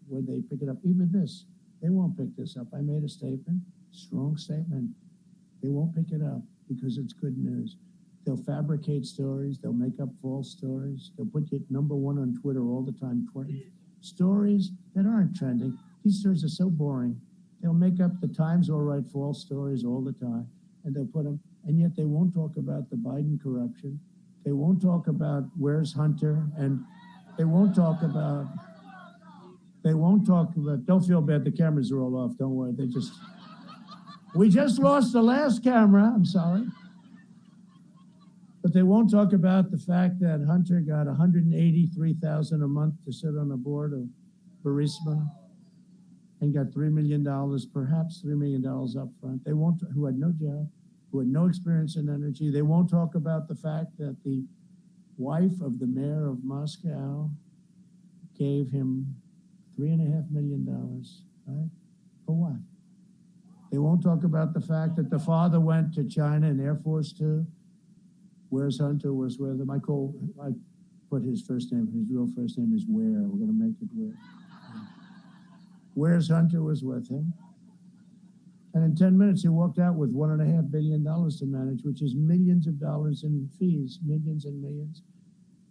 when they pick it up. Even this, they won't pick this up. I made a statement, strong statement. They won't pick it up because it's good news. They'll fabricate stories. They'll make up false stories. They'll put you at number one on Twitter all the time, 20 stories that aren't trending. These stories are so boring. They'll make up the Times will write false stories all the time, and they'll put them, and yet they won't talk about the Biden corruption. They won't talk about where's Hunter, and they won't talk about They won't talk about, don't feel bad, the cameras are all off, don't worry. We just lost the last camera, I'm sorry. But they won't talk about the fact that Hunter got $183,000 a month to sit on the board of Burisma and got $3 million, perhaps $3 million up front. They won't, who had no job, who had no experience in energy. They won't talk about the fact that the wife of the mayor of Moscow gave him $3.5 million, right? For what? They won't talk about the fact that the father went to China in Air Force Two. Where's Hunter was with him. I put his first name, his real first name is Ware. We're going to make it Ware. Where's Hunter was with him. And in 10 minutes, he walked out with $1.5 billion to manage, which is millions of dollars in fees, millions and millions.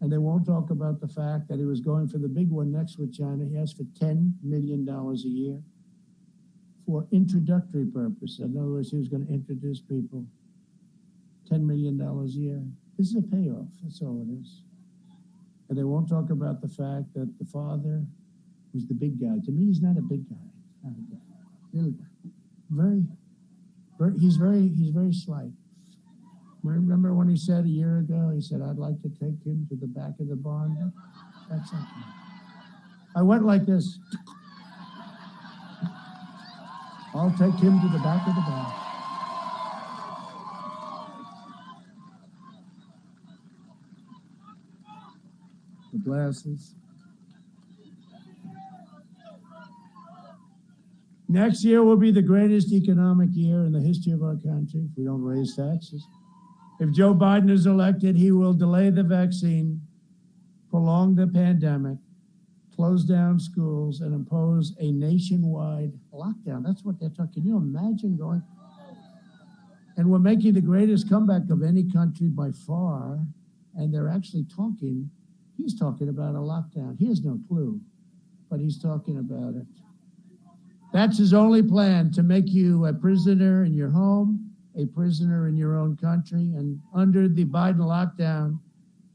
And they won't talk about the fact that he was going for the big one next with China. He asked for $10 million a year for introductory purposes. In other words, he was going to introduce people. $10 million a year. This is a payoff. That's all it is. And they won't talk about the fact that the father was the big guy. To me, he's not a big guy. Not a guy. Really, he's very slight. Remember when he said a year ago, he said, I'd like to take him to the back of the barn? That's okay. I went like this. I'll take him to the back of the barn. The glasses. Next year will be the greatest economic year in the history of our country if we don't raise taxes. If Joe Biden is elected, he will delay the vaccine, prolong the pandemic, close down schools, and impose a nationwide lockdown. That's what they're talking. Can you imagine going? And we're making the greatest comeback of any country by far, and they're actually talking. He's talking about a lockdown. He has no clue, but he's talking about it. That's his only plan, to make you a prisoner in your home, a prisoner in your own country. And under the Biden lockdown,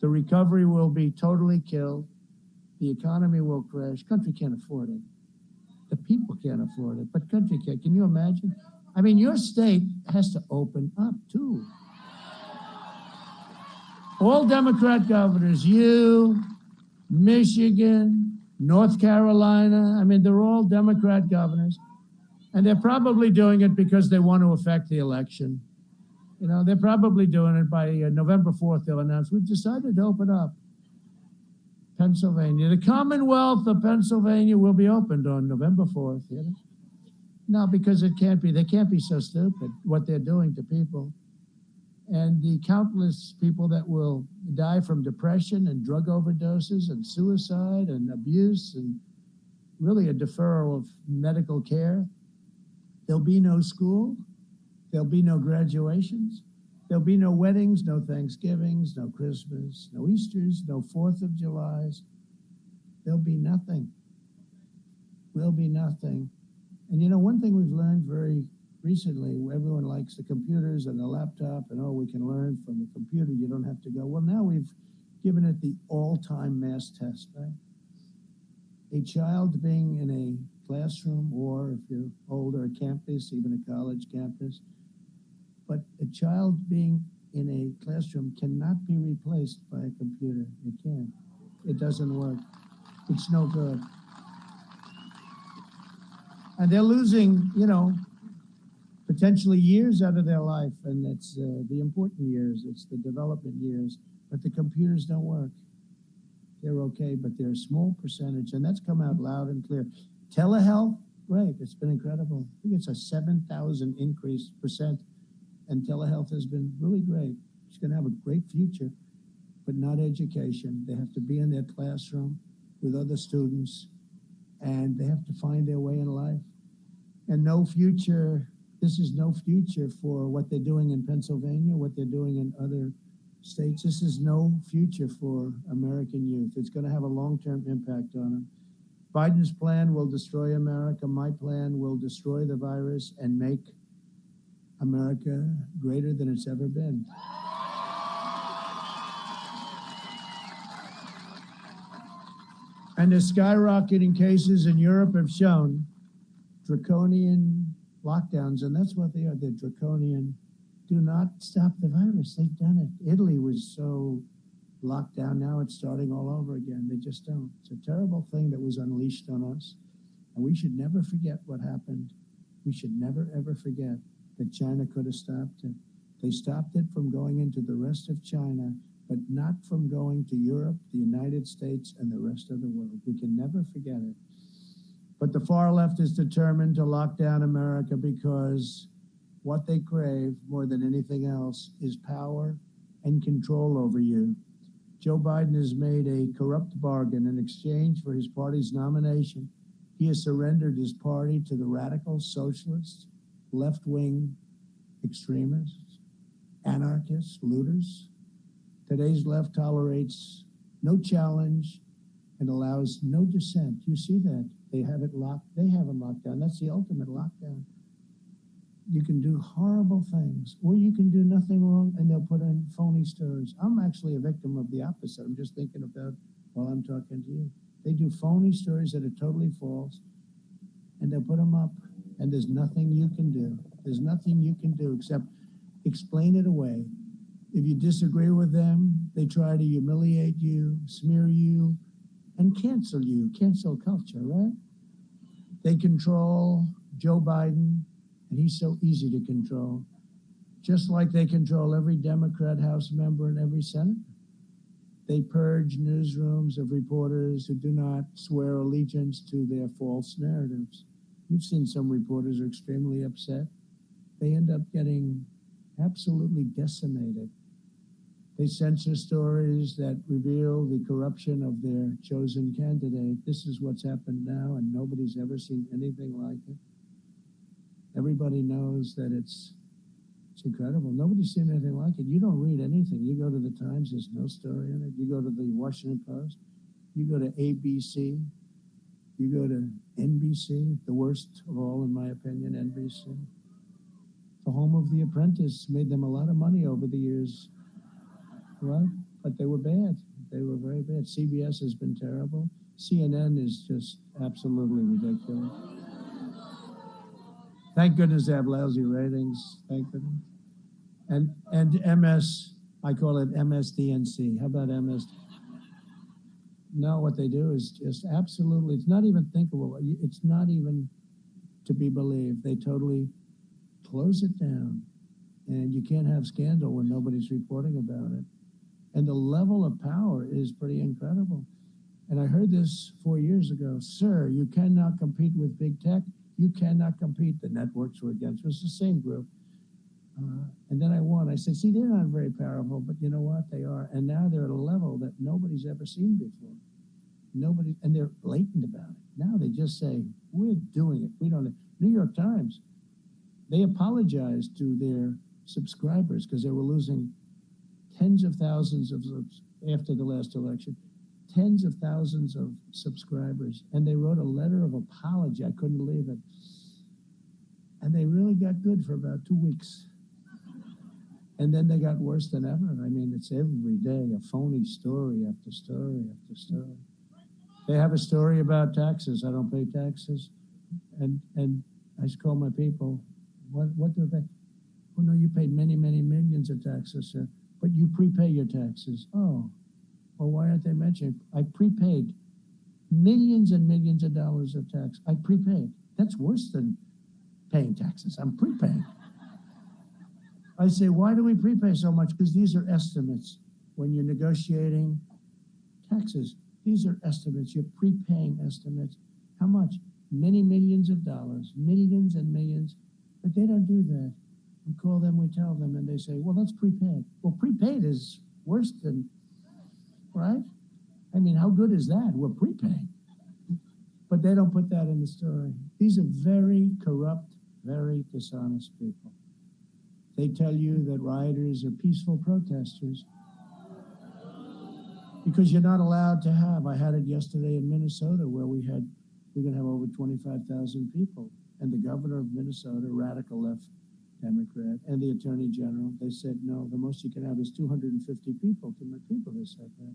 the recovery will be totally killed. The economy will crash. Country can't afford it. The people can't afford it, but country can. Can you imagine? I mean, your state has to open up too. All Democrat governors, you, Michigan, North Carolina, I mean, they're all Democrat governors. And they're probably doing it because they want to affect the election. You know, they're probably doing it by November 4th, they'll announce, we've decided to open up Pennsylvania. The Commonwealth of Pennsylvania will be opened on November 4th. You know? No, because it can't be. They can't be so stupid, what they're doing to people. And the countless people that will die from depression and drug overdoses and suicide and abuse and really a deferral of medical care. There'll be no school. There'll be no graduations. There'll be no weddings, no Thanksgivings, no Christmas, no Easters, no 4th of Julys. There'll be nothing. Will be nothing. And you know, one thing we've learned very recently, everyone likes the computers and the laptop, and oh, we can learn from the computer. You don't have to go. Well, now we've given it the all-time mass test, right? A child being in a classroom, or if you're older, a campus, even a college campus. But a child being in a classroom cannot be replaced by a computer. It can't. It doesn't work. It's no good. And they're losing, you know, potentially years out of their life, and it's the important years, it's the development years, but the computers don't work. They're okay, but they're a small percentage, and that's come out loud and clear. Telehealth, great, it's been incredible. I think it's a 7,000 increase percent, and telehealth has been really great. It's gonna have a great future, but not education. They have to be in their classroom with other students, and they have to find their way in life. And no future, this is no future for what they're doing in Pennsylvania, what they're doing in other states. This is no future for American youth. It's going to have a long-term impact on them. Biden's plan will destroy America. My plan will destroy the virus and make America greater than it's ever been. And the skyrocketing cases in Europe have shown draconian lockdowns, and that's what they are. They're draconian. Do not stop the virus. They've done it. Italy was so locked down. Now it's starting all over again. They just don't. It's a terrible thing that was unleashed on us. And we should never forget what happened. We should never, ever forget that China could have stopped it. They stopped it from going into the rest of China, but not from going to Europe, the United States, and the rest of the world. We can never forget it. But the far left is determined to lock down America because what they crave more than anything else is power and control over you. Joe Biden has made a corrupt bargain in exchange for his party's nomination. He has surrendered his party to the radical socialists, left-wing extremists, anarchists, looters. Today's left tolerates no challenge and allows no dissent. You see that. They have it locked. They have it locked down. That's the ultimate lockdown. You can do horrible things, or you can do nothing wrong, and they'll put in phony stories. I'm actually a victim of the opposite. I'm just thinking about while I'm talking to you. They do phony stories that are totally false, and they'll put them up, and there's nothing you can do. There's nothing you can do except explain it away. If you disagree with them, they try to humiliate you, smear you, and cancel you. Cancel culture, right? They control Joe Biden, and he's so easy to control, just like they control every Democrat House member and every senator. They purge newsrooms of reporters who do not swear allegiance to their false narratives. You've seen some reporters are extremely upset. They end up getting absolutely decimated. They censor stories that reveal the corruption of their chosen candidate. This is what's happened now, and nobody's ever seen anything like it. Everybody knows that it's incredible. Nobody's seen anything like it. You don't read anything. You go to the Times, there's no story in it. You go to the Washington Post, you go to ABC, you go to NBC, the worst of all, in my opinion, NBC. The home of The Apprentice made them a lot of money over the years, right? But they were bad. They were very bad. CBS has been terrible. CNN is just absolutely ridiculous. Thank goodness they have lousy ratings. Thank goodness. And MS, I call it MSDNC. How about MS? No, what they do is just absolutely, it's not even thinkable. It's not even to be believed. They totally close it down. And you can't have scandal when nobody's reporting about it. And the level of power is pretty incredible. And I heard this 4 years ago. Sir, you cannot compete with big tech. You cannot compete. The networks were against. It was the same group. And then I won. I said, see, they're not very powerful, but you know what? They are. And now they're at a level that nobody's ever seen before. Nobody, and they're blatant about it. Now they just say, we're doing it. We don't. New York Times, they apologized to their subscribers because they were losing tens of thousands of, after the last election, tens of thousands of subscribers. And they wrote a letter of apology. I couldn't believe it. And they really got good for about 2 weeks. And then they got worse than ever. I mean, it's every day a phony story after story after story. They have a story about taxes. I don't pay taxes. And I just call my people, what do they pay? Oh, no, you paid many, many millions of taxes, sir. But you prepay your taxes. Oh, well, why aren't they mentioning? I prepaid millions and millions of dollars of tax. I prepaid. That's worse than paying taxes. I'm prepaying. I say, why do we prepay so much? Because these are estimates. When you're negotiating taxes, these are estimates. You're prepaying estimates. How much? Many millions of dollars, millions and millions. But they don't do that. We call them, we tell them, and they say, well, that's prepaid. Well, prepaid is worse than, right? I mean, how good is that? We're prepaying. But they don't put that in the story. These are very corrupt, very dishonest people. They tell you that rioters are peaceful protesters because you're not allowed to have. I had it yesterday in Minnesota where we're going to have over 25,000 people. And the governor of Minnesota, radical left Democrat, and the attorney general, they said, no, the most you can have is 250 people. Too many people, they said that.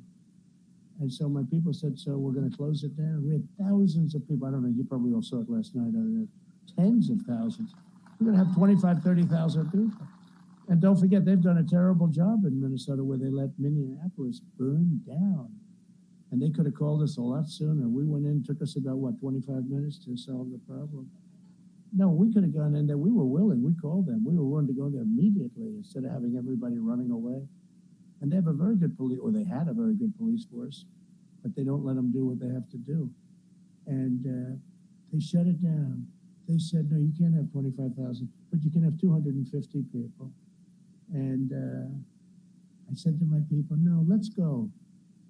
And so my people said, so we're going to close it down. We had thousands of people. I don't know, you probably all saw it last night. Tens of thousands. We're going to have 25, 30,000 people. And don't forget, they've done a terrible job in Minnesota where they let Minneapolis burn down. And they could have called us a lot sooner. We went in, took us about, 25 minutes to solve the problem. No, we could have gone in there. We were willing. We called them. We were willing to go there immediately instead of having everybody running away. And they have a very good police, or they had a very good police force, but they don't let them do what they have to do. And they shut it down. They said, no, you can't have 25,000, but you can have 250 people. And I said to my people, no, let's go.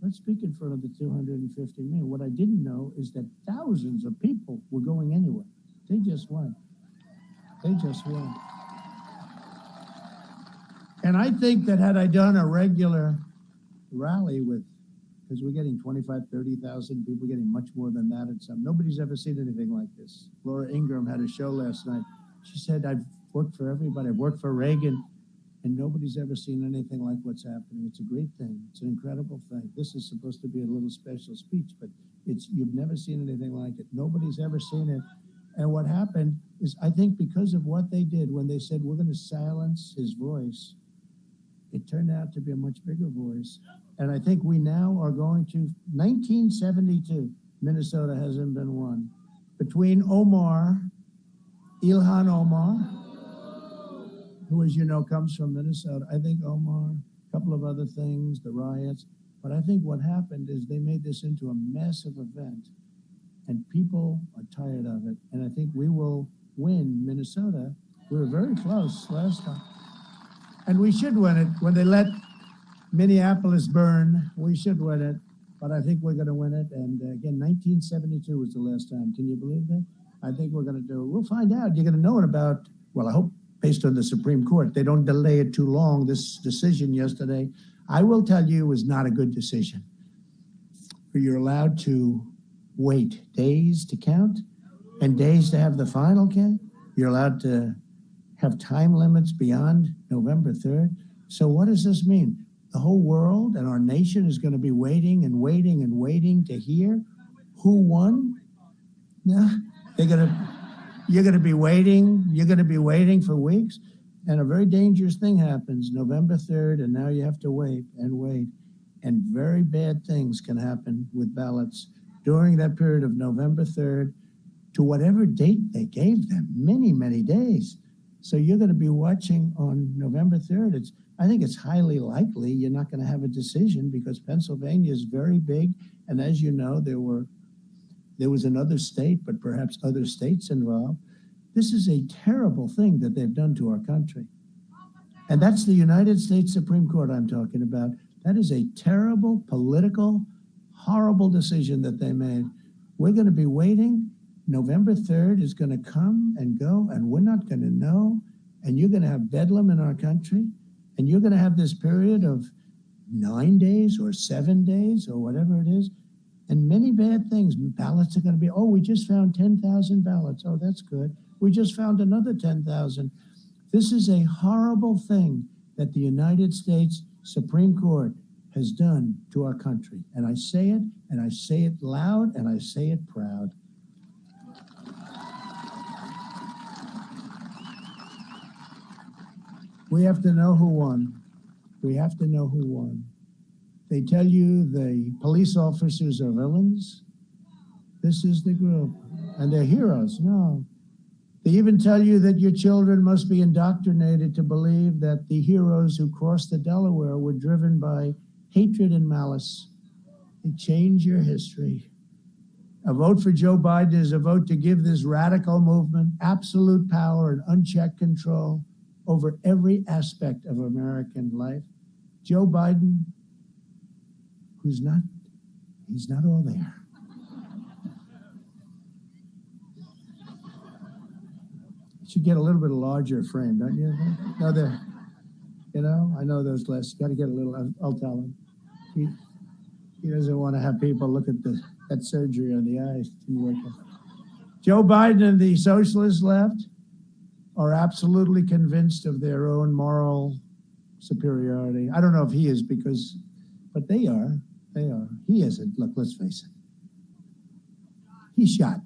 Let's speak in front of the 250 men. What I didn't know is that thousands of people were going anyway. They just went. They just went. And I think that had I done a regular rally with, because we're getting 25, 30,000 people, getting much more than that at some. Nobody's ever seen anything like this. Laura Ingraham had a show last night. She said, I've worked for everybody. I've worked for Reagan, and nobody's ever seen anything like what's happening. It's a great thing. It's an incredible thing. This is supposed to be a little special speech, but you've never seen anything like it. Nobody's ever seen it. And what happened is, I think because of what they did when they said, we're going to silence his voice, it turned out to be a much bigger voice. And I think we now are going to, 1972, Minnesota hasn't been won. Between Ilhan Omar, who, as you know, comes from Minnesota. I think Omar, a couple of other things, the riots. But I think what happened is they made this into a massive event. And people are tired of it. And I think we will win Minnesota. We were very close last time. And we should win it. When they let Minneapolis burn, we should win it. But I think we're going to win it. And again, 1972 was the last time. Can you believe that? I think we're going to do it. We'll find out. You're going to know it about, well, I hope based on the Supreme Court. They don't delay it too long. This decision yesterday, I will tell you, was not a good decision. You're allowed to wait days to count and days to have the final count. You're allowed to have time limits beyond November 3rd. So what does this mean? The whole world and our nation is going to be waiting and waiting and waiting to hear who won? No, you're going to be waiting. You're going to be waiting for weeks. And a very dangerous thing happens November 3rd, and now you have to wait and wait. And very bad things can happen with ballots during that period of November 3rd to whatever date they gave them, many, many days. So you're going to be watching on November 3rd. I think it's highly likely you're not going to have a decision because Pennsylvania is very big. And as you know, there was another state, but perhaps other states involved. This is a terrible thing that they've done to our country. And that's the United States Supreme Court I'm talking about. That is a terrible, political, horrible decision that they made. We're going to be waiting. November 3rd is going to come and go, and we're not going to know. And you're going to have bedlam in our country. And you're going to have this period of 9 days or 7 days or whatever it is. And many bad things. Ballots are going to be, we just found 10,000 ballots. Oh, that's good. We just found another 10,000. This is a horrible thing that the United States Supreme Court has done to our country. And I say it, and I say it loud, and I say it proud. We have to know who won. We have to know who won. They tell you the police officers are villains. This is the group. And they're heroes. No. They even tell you that your children must be indoctrinated to believe that the heroes who crossed the Delaware were driven by hatred and malice. They change your history. A vote for Joe Biden is a vote to give this radical movement absolute power and unchecked control over every aspect of American life. Joe Biden, he's not all there. You should get a little bit larger frame, don't you? No, I know those glasses. Got to get a little. I'll tell him. He doesn't want to have people look at that surgery on the eyes. Joe Biden and the socialist left are absolutely convinced of their own moral superiority. I don't know if he is but they are. They are. He isn't. Look, let's face it. He's shot.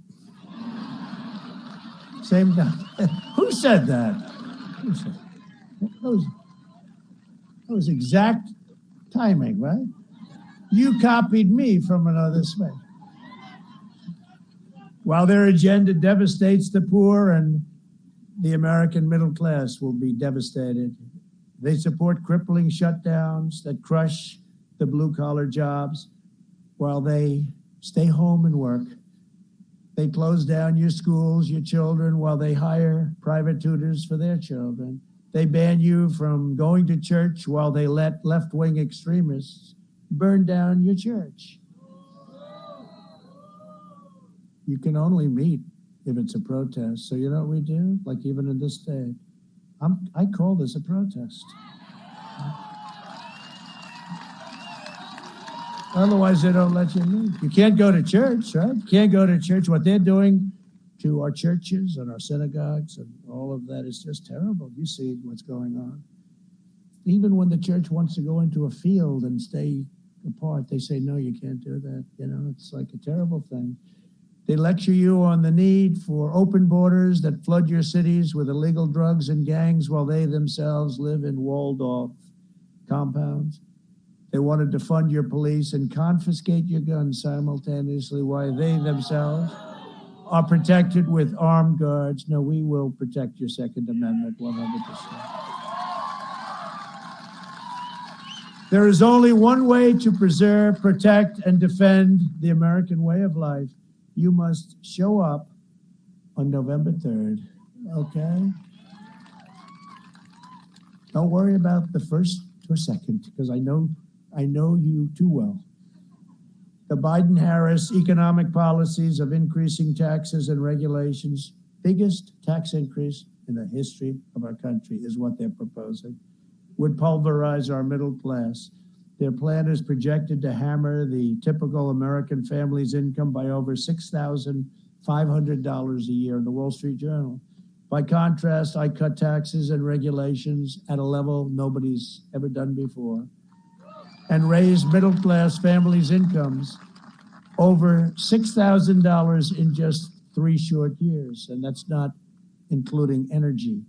Same guy. Who said that? Who said that? That was exact timing, right? You copied me from another space. While their agenda devastates the poor and the American middle class will be devastated, they support crippling shutdowns that crush the blue-collar jobs while they stay home and work. They close down your schools, your children, while they hire private tutors for their children. They ban you from going to church while they let left-wing extremists burn down your church. You can only meet if it's a protest. So you know what we do? Like even in this state, I call this a protest. Otherwise, they don't let you meet. You can't go to church, right? You can't go to church. What they're doing to our churches and our synagogues and all of that is just terrible. You see what's going on. Even when the church wants to go into a field and stay apart, they say, no, you can't do that. You know, it's like a terrible thing. They lecture you on the need for open borders that flood your cities with illegal drugs and gangs while they themselves live in walled-off compounds. They want to defund your police and confiscate your guns simultaneously while they themselves are protected with armed guards. No, we will protect your Second Amendment 100%. There is only one way to preserve, protect, and defend the American way of life. You must show up on November 3rd, okay? Don't worry about the first or second, because I know you too well. The Biden-Harris economic policies of increasing taxes and regulations, biggest tax increase in the history of our country is what they're proposing, would pulverize our middle class. Their plan is projected to hammer the typical American family's income by over $6,500 a year in the Wall Street Journal. By contrast, I cut taxes and regulations at a level nobody's ever done before and raise middle-class families' incomes over $6,000 in just 3 short years. And that's not including energy,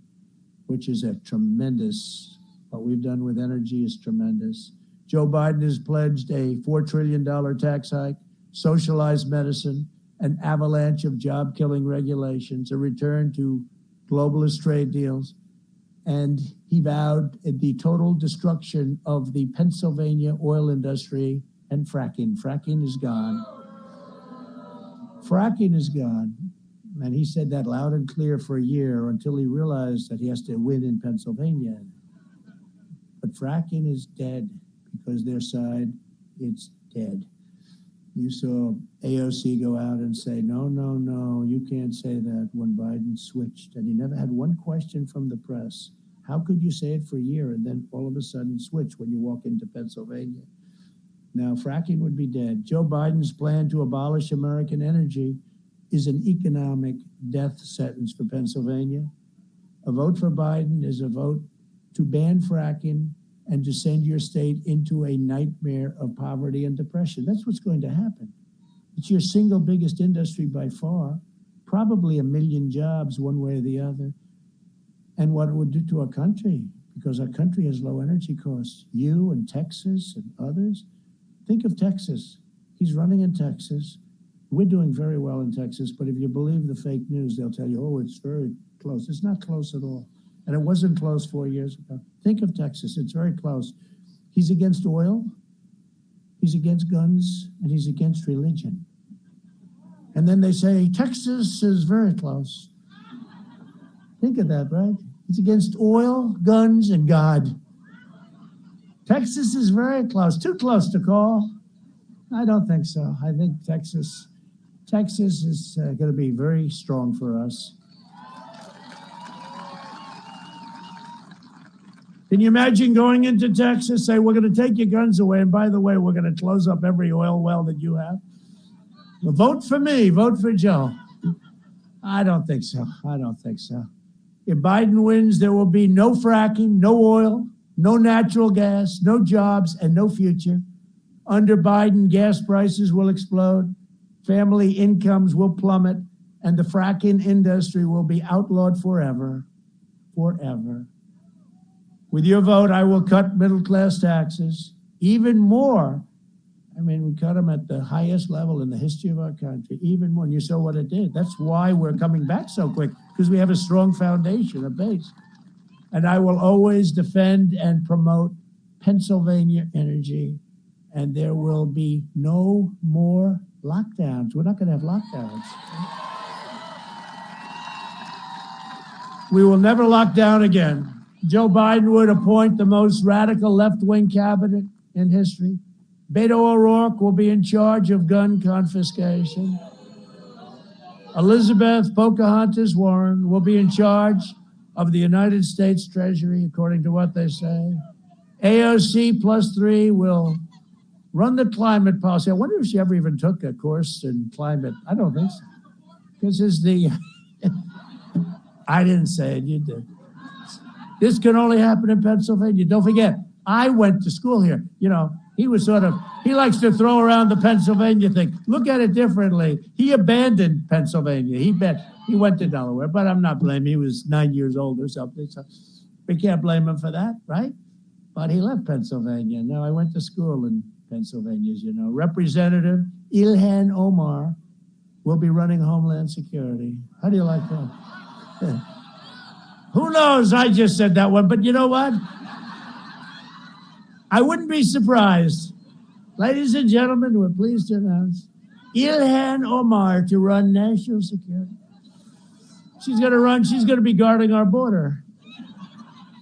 which is a tremendous, what we've done with energy is tremendous. Joe Biden has pledged a $4 trillion tax hike, socialized medicine, an avalanche of job-killing regulations, a return to globalist trade deals, and he vowed the total destruction of the Pennsylvania oil industry and fracking. Fracking is gone. Fracking is gone. And he said that loud and clear for a year until he realized that he has to win in Pennsylvania. But fracking is dead because their side, it's dead. You saw AOC go out and say, no, you can't say that when Biden switched. And he never had one question from the press. How could you say it for a year and then all of a sudden switch when you walk into Pennsylvania? Now, fracking would be dead. Joe Biden's plan to abolish American energy is an economic death sentence for Pennsylvania. A vote for Biden is a vote to ban fracking and to send your state into a nightmare of poverty and depression. That's what's going to happen. It's your single biggest industry by far, probably 1 million jobs one way or the other. And what it would do to our country, because our country has low energy costs. You and Texas and others. Think of Texas. He's running in Texas. We're doing very well in Texas, but if you believe the fake news, they'll tell you, oh, it's very close. It's not close at all. And it wasn't close 4 years ago. Think of Texas. It's very close. He's against oil, he's against guns, and he's against religion. And then they say, Texas is very close. Think of that, right? He's against oil, guns, and God. Texas is very close. Too close to call? I don't think so. I think Texas is going to be very strong for us. Can you imagine going into Texas, say, we're going to take your guns away, and by the way, we're going to close up every oil well that you have? Well, vote for me, vote for Joe. I don't think so. If Biden wins, there will be no fracking, no oil, no natural gas, no jobs, and no future. Under Biden, gas prices will explode, family incomes will plummet, and the fracking industry will be outlawed forever. Forever. With your vote, I will cut middle-class taxes even more. I mean, we cut them at the highest level in the history of our country, even more. And you saw what it did. That's why we're coming back so quick, because we have a strong foundation, a base. And I will always defend and promote Pennsylvania energy, and there will be no more lockdowns. We're not going to have lockdowns. We will never lock down again. Joe Biden would appoint the most radical left-wing cabinet in history. Beto O'Rourke will be in charge of gun confiscation. Elizabeth Pocahontas Warren will be in charge of the United States Treasury, according to what they say. AOC +3 will run the climate policy. I wonder if she ever even took a course in climate. I don't think so. Because it's the... I didn't say it, you did. This can only happen in Pennsylvania. Don't forget, I went to school here. You know, he likes to throw around the Pennsylvania thing. Look at it differently. He abandoned Pennsylvania. He went to Delaware, but I'm not blaming him. He was 9 years old or something. So we can't blame him for that, right? But he left Pennsylvania. Now, I went to school in Pennsylvania, as you know. Representative Ilhan Omar will be running Homeland Security. How do you like that? Yeah. Who knows? I just said that one, but you know what? I wouldn't be surprised. Ladies and gentlemen, we're pleased to announce Ilhan Omar to run national security. She's going to be guarding our border,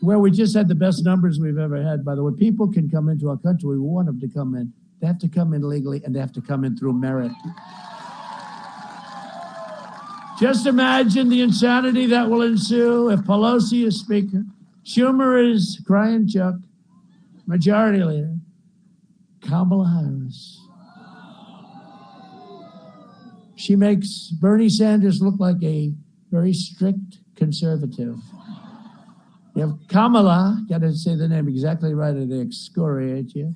where we just had the best numbers we've ever had. By the way, people can come into our country. We want them to come in. They have to come in legally, and they have to come in through merit. Just imagine the insanity that will ensue if Pelosi is Speaker, Schumer is crying Chuck, Majority Leader, Kamala Harris. She makes Bernie Sanders look like a very strict conservative. You have Kamala, got to say the name exactly right or they excoriate you.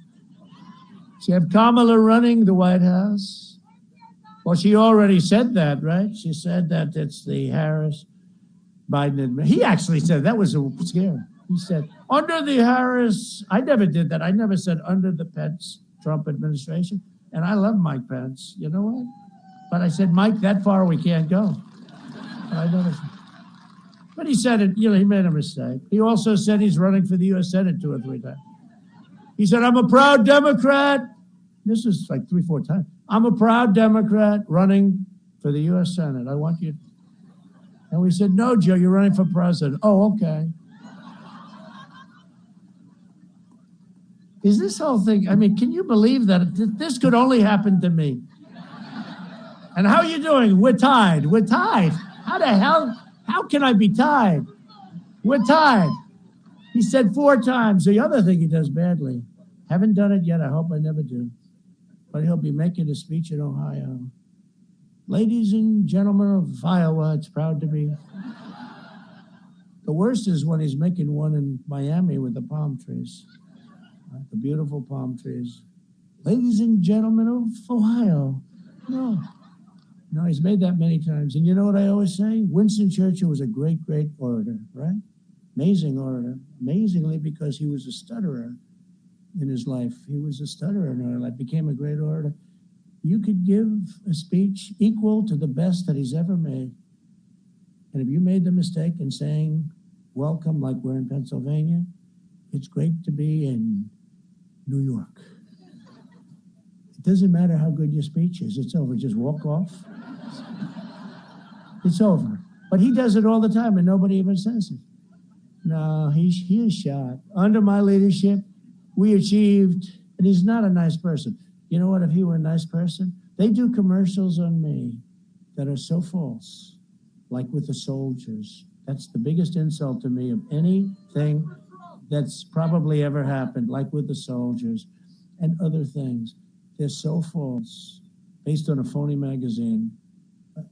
So you have Kamala running the White House. Well, she already said that, right? She said that it's the Harris-Biden administration. He actually said that was scary. He said, under the Harris, I never did that. I never said under the Pence-Trump administration. And I love Mike Pence. You know what? But I said, Mike, that far we can't go. But he said it, he made a mistake. He also said he's running for the U.S. Senate 2 or 3 times. He said, I'm a proud Democrat. This is like 3, 4 times. I'm a proud Democrat running for the U.S. Senate. I want you. And we said, no, Joe, you're running for president. Oh, okay. Is this whole thing, I mean, can you believe that this could only happen to me? And how are you doing? We're tied. We're tied. How the hell? How can I be tied? We're tied. He said 4 times. The other thing he does badly. Haven't done it yet. I hope I never do. But he'll be making a speech in Ohio. Ladies and gentlemen of Iowa, it's proud to be. The worst is when he's making one in Miami with the palm trees. The beautiful palm trees. Ladies and gentlemen of Ohio. No, he's made that many times. And you know what I always say? Winston Churchill was a great, great orator, right? Amazing orator. Amazingly, because he was a stutterer in his life. He was a stutterer in his life, became a great orator. You could give a speech equal to the best that he's ever made. And if you made the mistake in saying, welcome, like we're in Pennsylvania, it's great to be in New York. It doesn't matter how good your speech is. It's over. Just walk off. It's over. But he does it all the time, and nobody even says it. No, he is shot. Under my leadership, we achieved, and he's not a nice person. You know what, if he were a nice person? They do commercials on me that are so false, like with the soldiers. That's the biggest insult to me of anything that's probably ever happened, like with the soldiers and other things. They're so false, based on a phony magazine,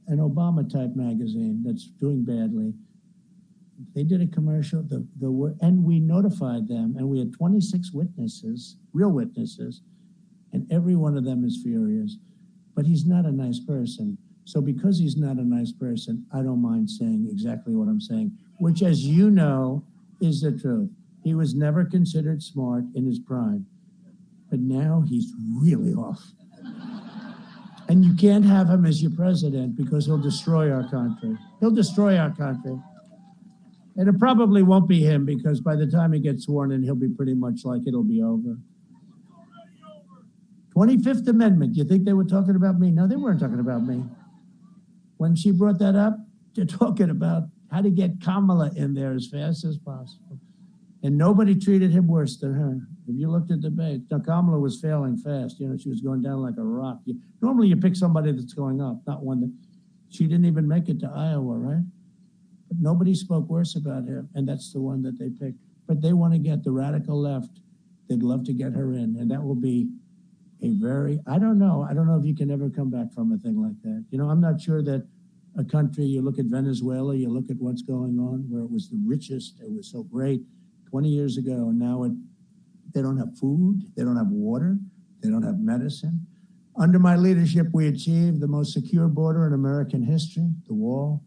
an Obama-type magazine that's doing badly. They did a commercial, and we notified them, and we had 26 witnesses, real witnesses, and every one of them is furious. But he's not a nice person. So because he's not a nice person, I don't mind saying exactly what I'm saying, which, as you know, is the truth. He was never considered smart in his prime, but now he's really off. And you can't have him as your president because he'll destroy our country. He'll destroy our country. And it probably won't be him because by the time he gets sworn in, he'll be pretty much like it'll be over. 25th Amendment, you think they were talking about me? No, they weren't talking about me. When she brought that up, they're talking about how to get Kamala in there as fast as possible. And nobody treated him worse than her. If you looked at the debate, now Kamala was failing fast. You know, she was going down like a rock. Normally you pick somebody that's going up, not one that, she didn't even make it to Iowa, right? But nobody spoke worse about him, and that's the one that they picked. But they want to get the radical left. They'd love to get her in, and that will be a very, I don't know if you can ever come back from a thing like that. You know, I'm not sure that a country, you look at Venezuela, you look at what's going on, where it was the richest, it was so great 20 years ago, and now they don't have food, they don't have water, they don't have medicine. Under my leadership, we achieved the most secure border in American history, the wall.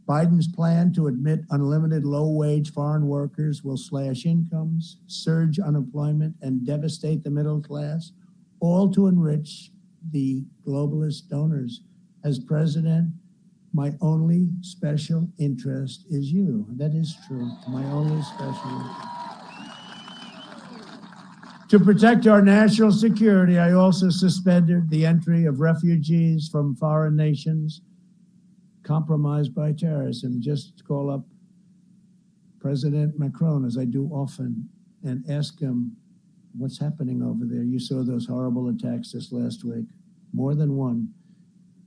Biden's plan to admit unlimited low-wage foreign workers will slash incomes, surge unemployment, and devastate the middle class, all to enrich the globalist donors. As president, my only special interest is you. That is true. My only special interest. To protect our national security, I also suspended the entry of refugees from foreign nations compromised by terrorism. Just call up President Macron, as I do often, and ask him what's happening over there. You saw those horrible attacks this last week, more than one.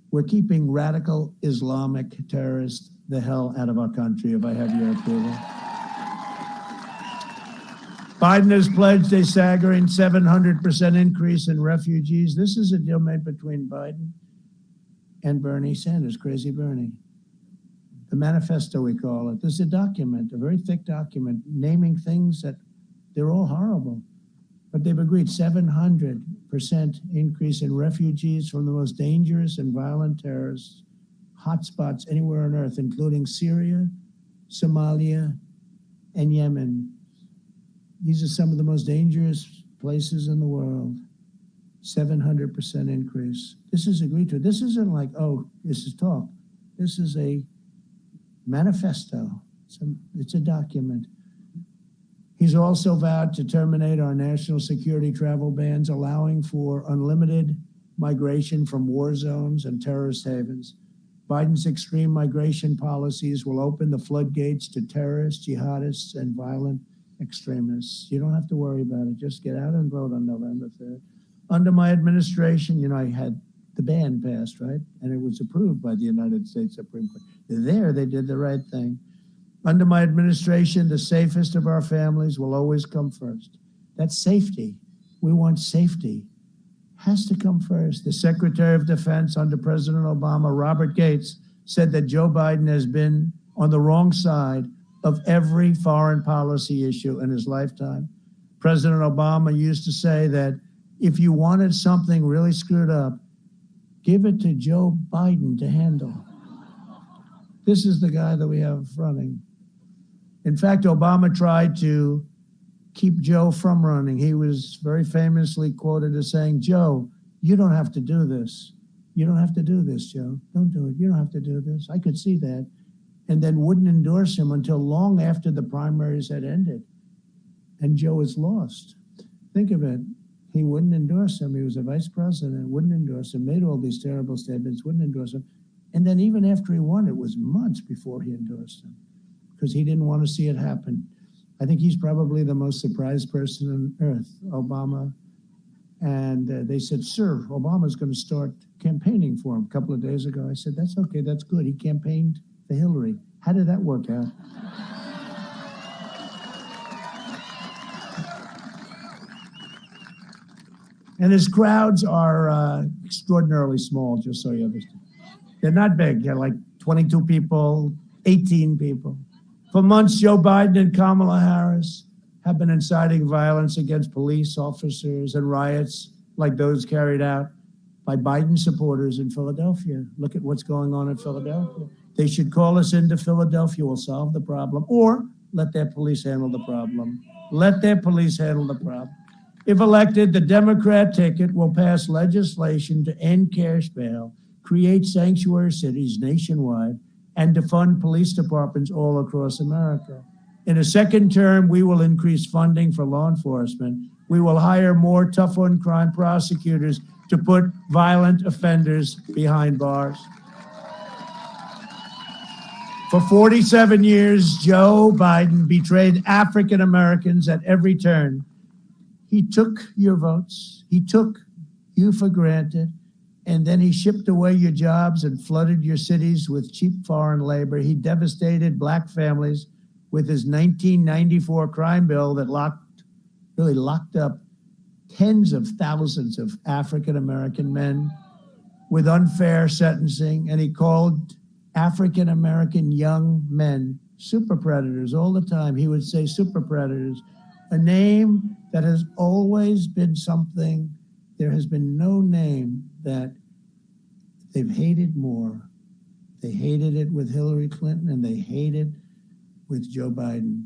We're keeping radical Islamic terrorists the hell out of our country, if I have your approval. Biden has pledged a staggering 700% increase in refugees. This is a deal made between Biden and Bernie Sanders, Crazy Bernie. The manifesto, we call it. This is a document, a very thick document, naming things that they're all horrible. But they've agreed 700% increase in refugees from the most dangerous and violent terrorist hotspots anywhere on earth, including Syria, Somalia, and Yemen. These are some of the most dangerous places in the world. 700% increase. This is agreed to. This isn't like, oh, this is talk. This is a manifesto. It's a document. He's also vowed to terminate our national security travel bans, allowing for unlimited migration from war zones and terrorist havens. Biden's extreme migration policies will open the floodgates to terrorists, jihadists, and violent extremists. You don't have to worry about it. Just get out and vote on November 3rd. Under my administration, you know, I had the ban passed, right? And it was approved by the United States Supreme Court. There, they did the right thing. Under my administration, the safest of our families will always come first. That's safety. We want safety. Has to come first. The Secretary of Defense under President Obama, Robert Gates, said that Joe Biden has been on the wrong side of every foreign policy issue in his lifetime. President Obama used to say that if you wanted something really screwed up, give it to Joe Biden to handle. This is the guy that we have running. In fact, Obama tried to keep Joe from running. He was very famously quoted as saying, Joe, you don't have to do this. You don't have to do this, Joe. Don't do it. You don't have to do this. I could see that. And then wouldn't endorse him until long after the primaries had ended. And Joe is lost. Think of it. He wouldn't endorse him. He was a vice president, wouldn't endorse him, made all these terrible statements, wouldn't endorse him. And then even after he won, it was months before he endorsed him because he didn't want to see it happen. I think he's probably the most surprised person on earth, Obama. And they said, sir, Obama's going to start campaigning for him a couple of days ago. I said, that's okay, that's good. He campaigned for Hillary. How did that work out? And his crowds are extraordinarily small, just so you understand. They're not big. They're like 22 people, 18 people. For months, Joe Biden and Kamala Harris have been inciting violence against police officers and riots like those carried out by Biden supporters in Philadelphia. Look at what's going on in Philadelphia. They should call us into Philadelphia. We'll solve the problem. Or let their police handle the problem. Let their police handle the problem. If elected, the Democrat ticket will pass legislation to end cash bail, create sanctuary cities nationwide, and defund police departments all across America. In a second term, we will increase funding for law enforcement. We will hire more tough-on-crime prosecutors to put violent offenders behind bars. For 47 years, Joe Biden betrayed African Americans at every turn. He took your votes. He took you for granted. And then he shipped away your jobs and flooded your cities with cheap foreign labor. He devastated black families with his 1994 crime bill that really locked up tens of thousands of African American men with unfair sentencing. And he called African American young men super predators all the time. He would say super predators, a name that has always been something. There has been no name that they've hated more. They hated it with Hillary Clinton and they hated with Joe Biden.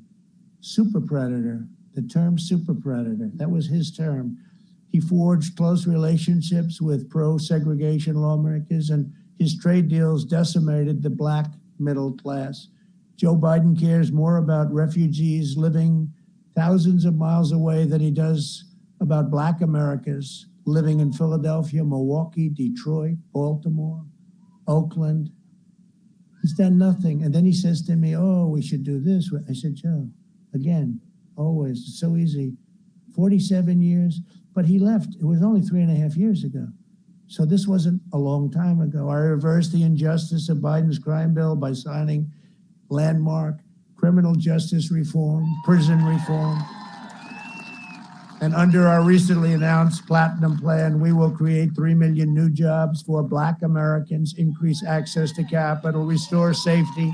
Super predator, the term super predator, that was his term. He forged close relationships with pro-segregation lawmakers, and his trade deals decimated the black middle class. Joe Biden cares more about refugees living thousands of miles away than he does about black Americans living in Philadelphia, Milwaukee, Detroit, Baltimore, Oakland. He's done nothing. And then he says to me, oh, we should do this. I said, Joe, again, always, it's so easy. 47 years, but he left. It was only 3.5 years ago. So this wasn't a long time ago. I reversed the injustice of Biden's crime bill by signing landmark criminal justice reform, prison reform. And under our recently announced Platinum Plan, we will create 3 million new jobs for Black Americans, increase access to capital, restore safety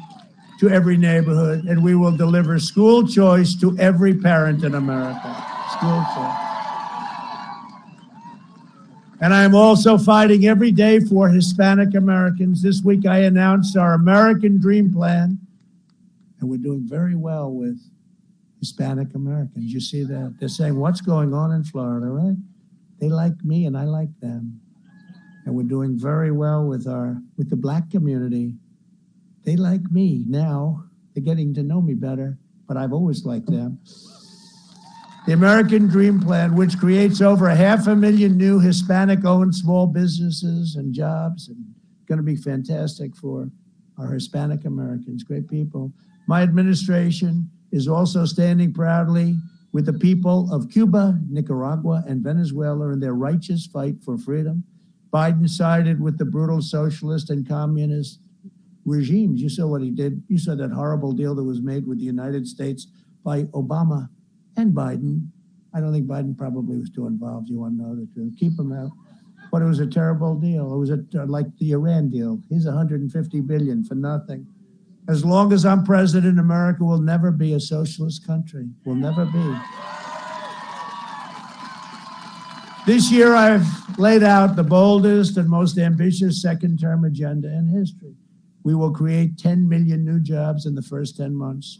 to every neighborhood, and we will deliver school choice to every parent in America. School choice. And I'm also fighting every day for Hispanic Americans. This week I announced our American Dream Plan, and we're doing very well with Hispanic Americans. You see that? They're saying, what's going on in Florida, right? They like me and I like them. And we're doing very well with the Black community. They like me now. They're getting to know me better, but I've always liked them. The American Dream Plan, which creates over 500,000 new Hispanic-owned small businesses and jobs, and going to be fantastic for our Hispanic Americans, great people. My administration is also standing proudly with the people of Cuba, Nicaragua, and Venezuela in their righteous fight for freedom. Biden sided with the brutal socialist and communist regimes. You saw what he did. You saw that horrible deal that was made with the United States by Obama and Biden. I don't think Biden probably was too involved. You want to know the truth. Keep him out. But it was a terrible deal. It was like the Iran deal. Here's $150 billion for nothing. As long as I'm president, America will never be a socialist country. Will never be. This year, I've laid out the boldest and most ambitious second-term agenda in history. We will create 10 million new jobs in the first 10 months.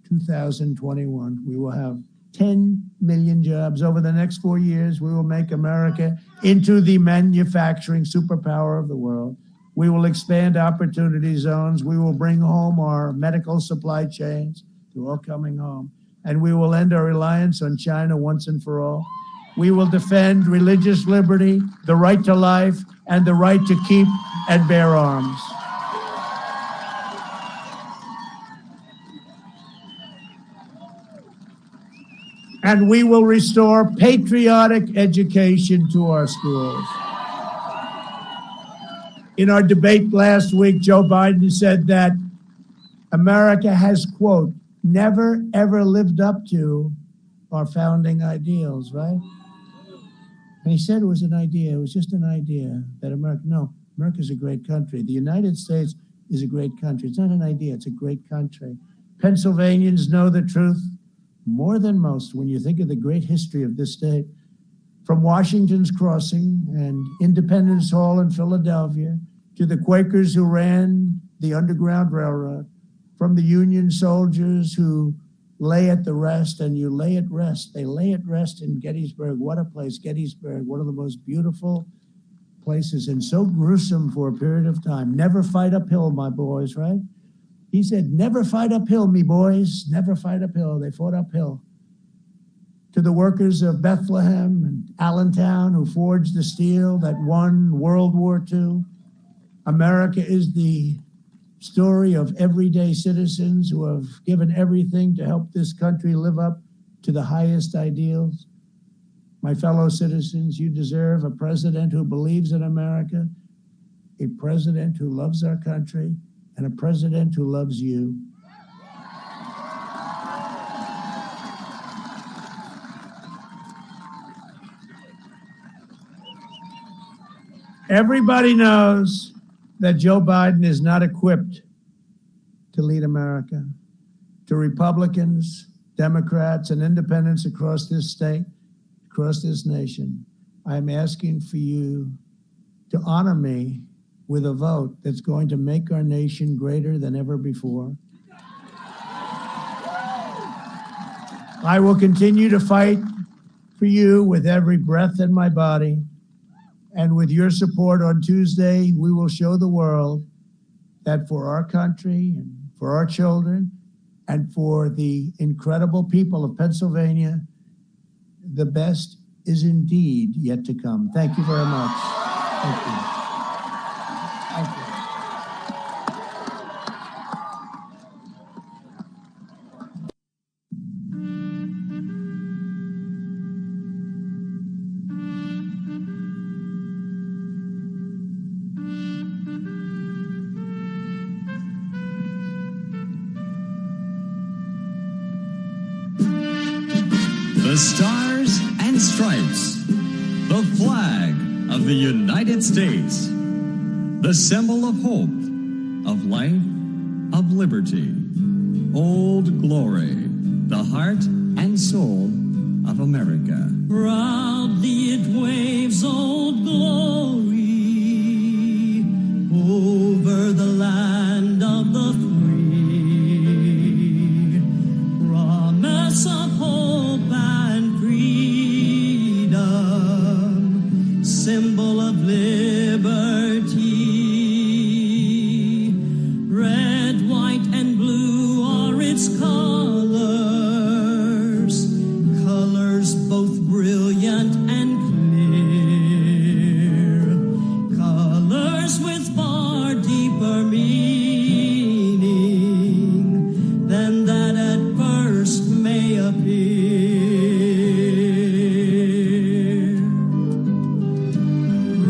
2021, we will have 10 million jobs. Over the next 4 years, we will make America into the manufacturing superpower of the world. We will expand opportunity zones. We will bring home our medical supply chains. They're all coming home. And we will end our reliance on China once and for all. We will defend religious liberty, the right to life, and the right to keep and bear arms. And we will restore patriotic education to our schools. In our debate last week, Joe Biden said that America has, quote, never, ever lived up to our founding ideals, right? And he said it was an idea. It was just an idea that America's a great country. The United States is a great country. It's not an idea. It's a great country. Pennsylvanians know the truth more than most when you think of the great history of this state. From Washington's Crossing and Independence Hall in Philadelphia to the Quakers who ran the Underground Railroad, from the Union soldiers who lay at the rest, and you lay at rest. They lay at rest in Gettysburg. What a place, Gettysburg, one of the most beautiful places and so gruesome for a period of time. Never fight uphill, my boys, right? He said, never fight uphill, me boys, never fight uphill. They fought uphill. To the workers of Bethlehem and Allentown who forged the steel that won World War II, America is the story of everyday citizens who have given everything to help this country live up to the highest ideals. My fellow citizens, you deserve a president who believes in America, a president who loves our country, and a president who loves you. Everybody knows that Joe Biden is not equipped to lead America. To Republicans, Democrats, and independents across this state, across this nation, I'm asking for you to honor me with a vote that's going to make our nation greater than ever before. I will continue to fight for you with every breath in my body. And with your support on Tuesday, we will show the world that for our country and for our children and for the incredible people of Pennsylvania, the best is indeed yet to come. Thank you very much. Thank you. Thank you. The Stars and Stripes, the flag of the United States, the symbol of hope, of life, of liberty. Old Glory, the heart and soul of America. Proudly it waves, Old Glory, over the land of the free. Promise of hope and freedom, symbol of liberty. Red, white, and blue are its colors, colors both brilliant and clear, colors with far deeper meaning than that at first may appear.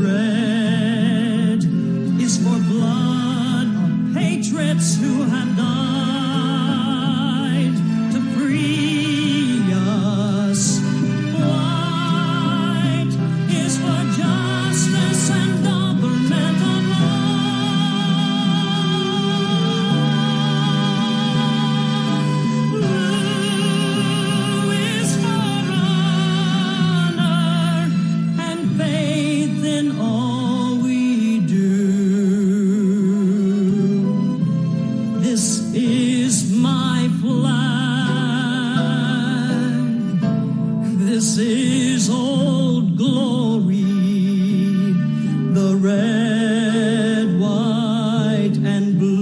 Red is for blood of patriots who have died to free us. White is for justice and governmental law. Blue is for honor and faith in all we do. This is my flag. This is Old Glory, the red, white, and blue.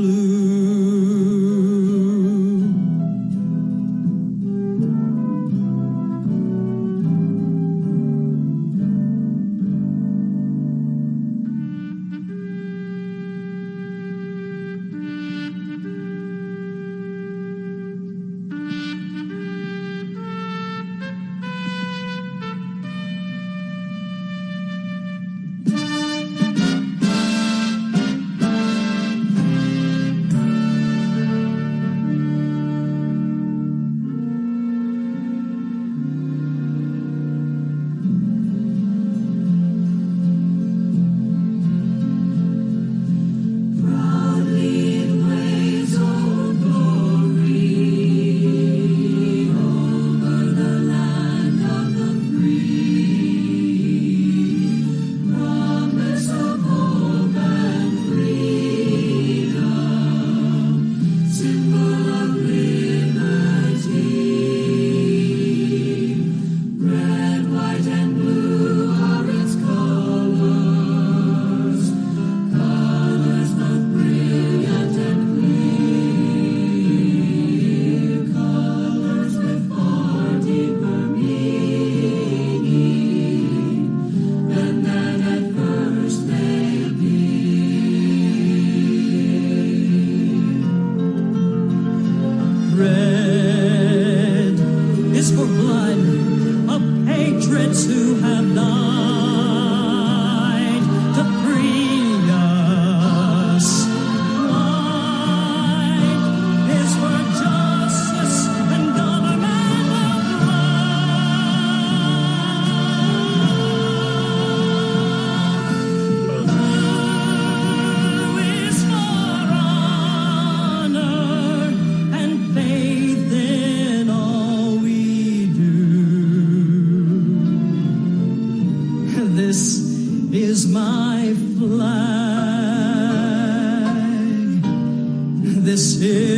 blood of patriots who have died to free us. White is for justice and government of love. Blue is for honor and faith in all we do. This is my flag. This is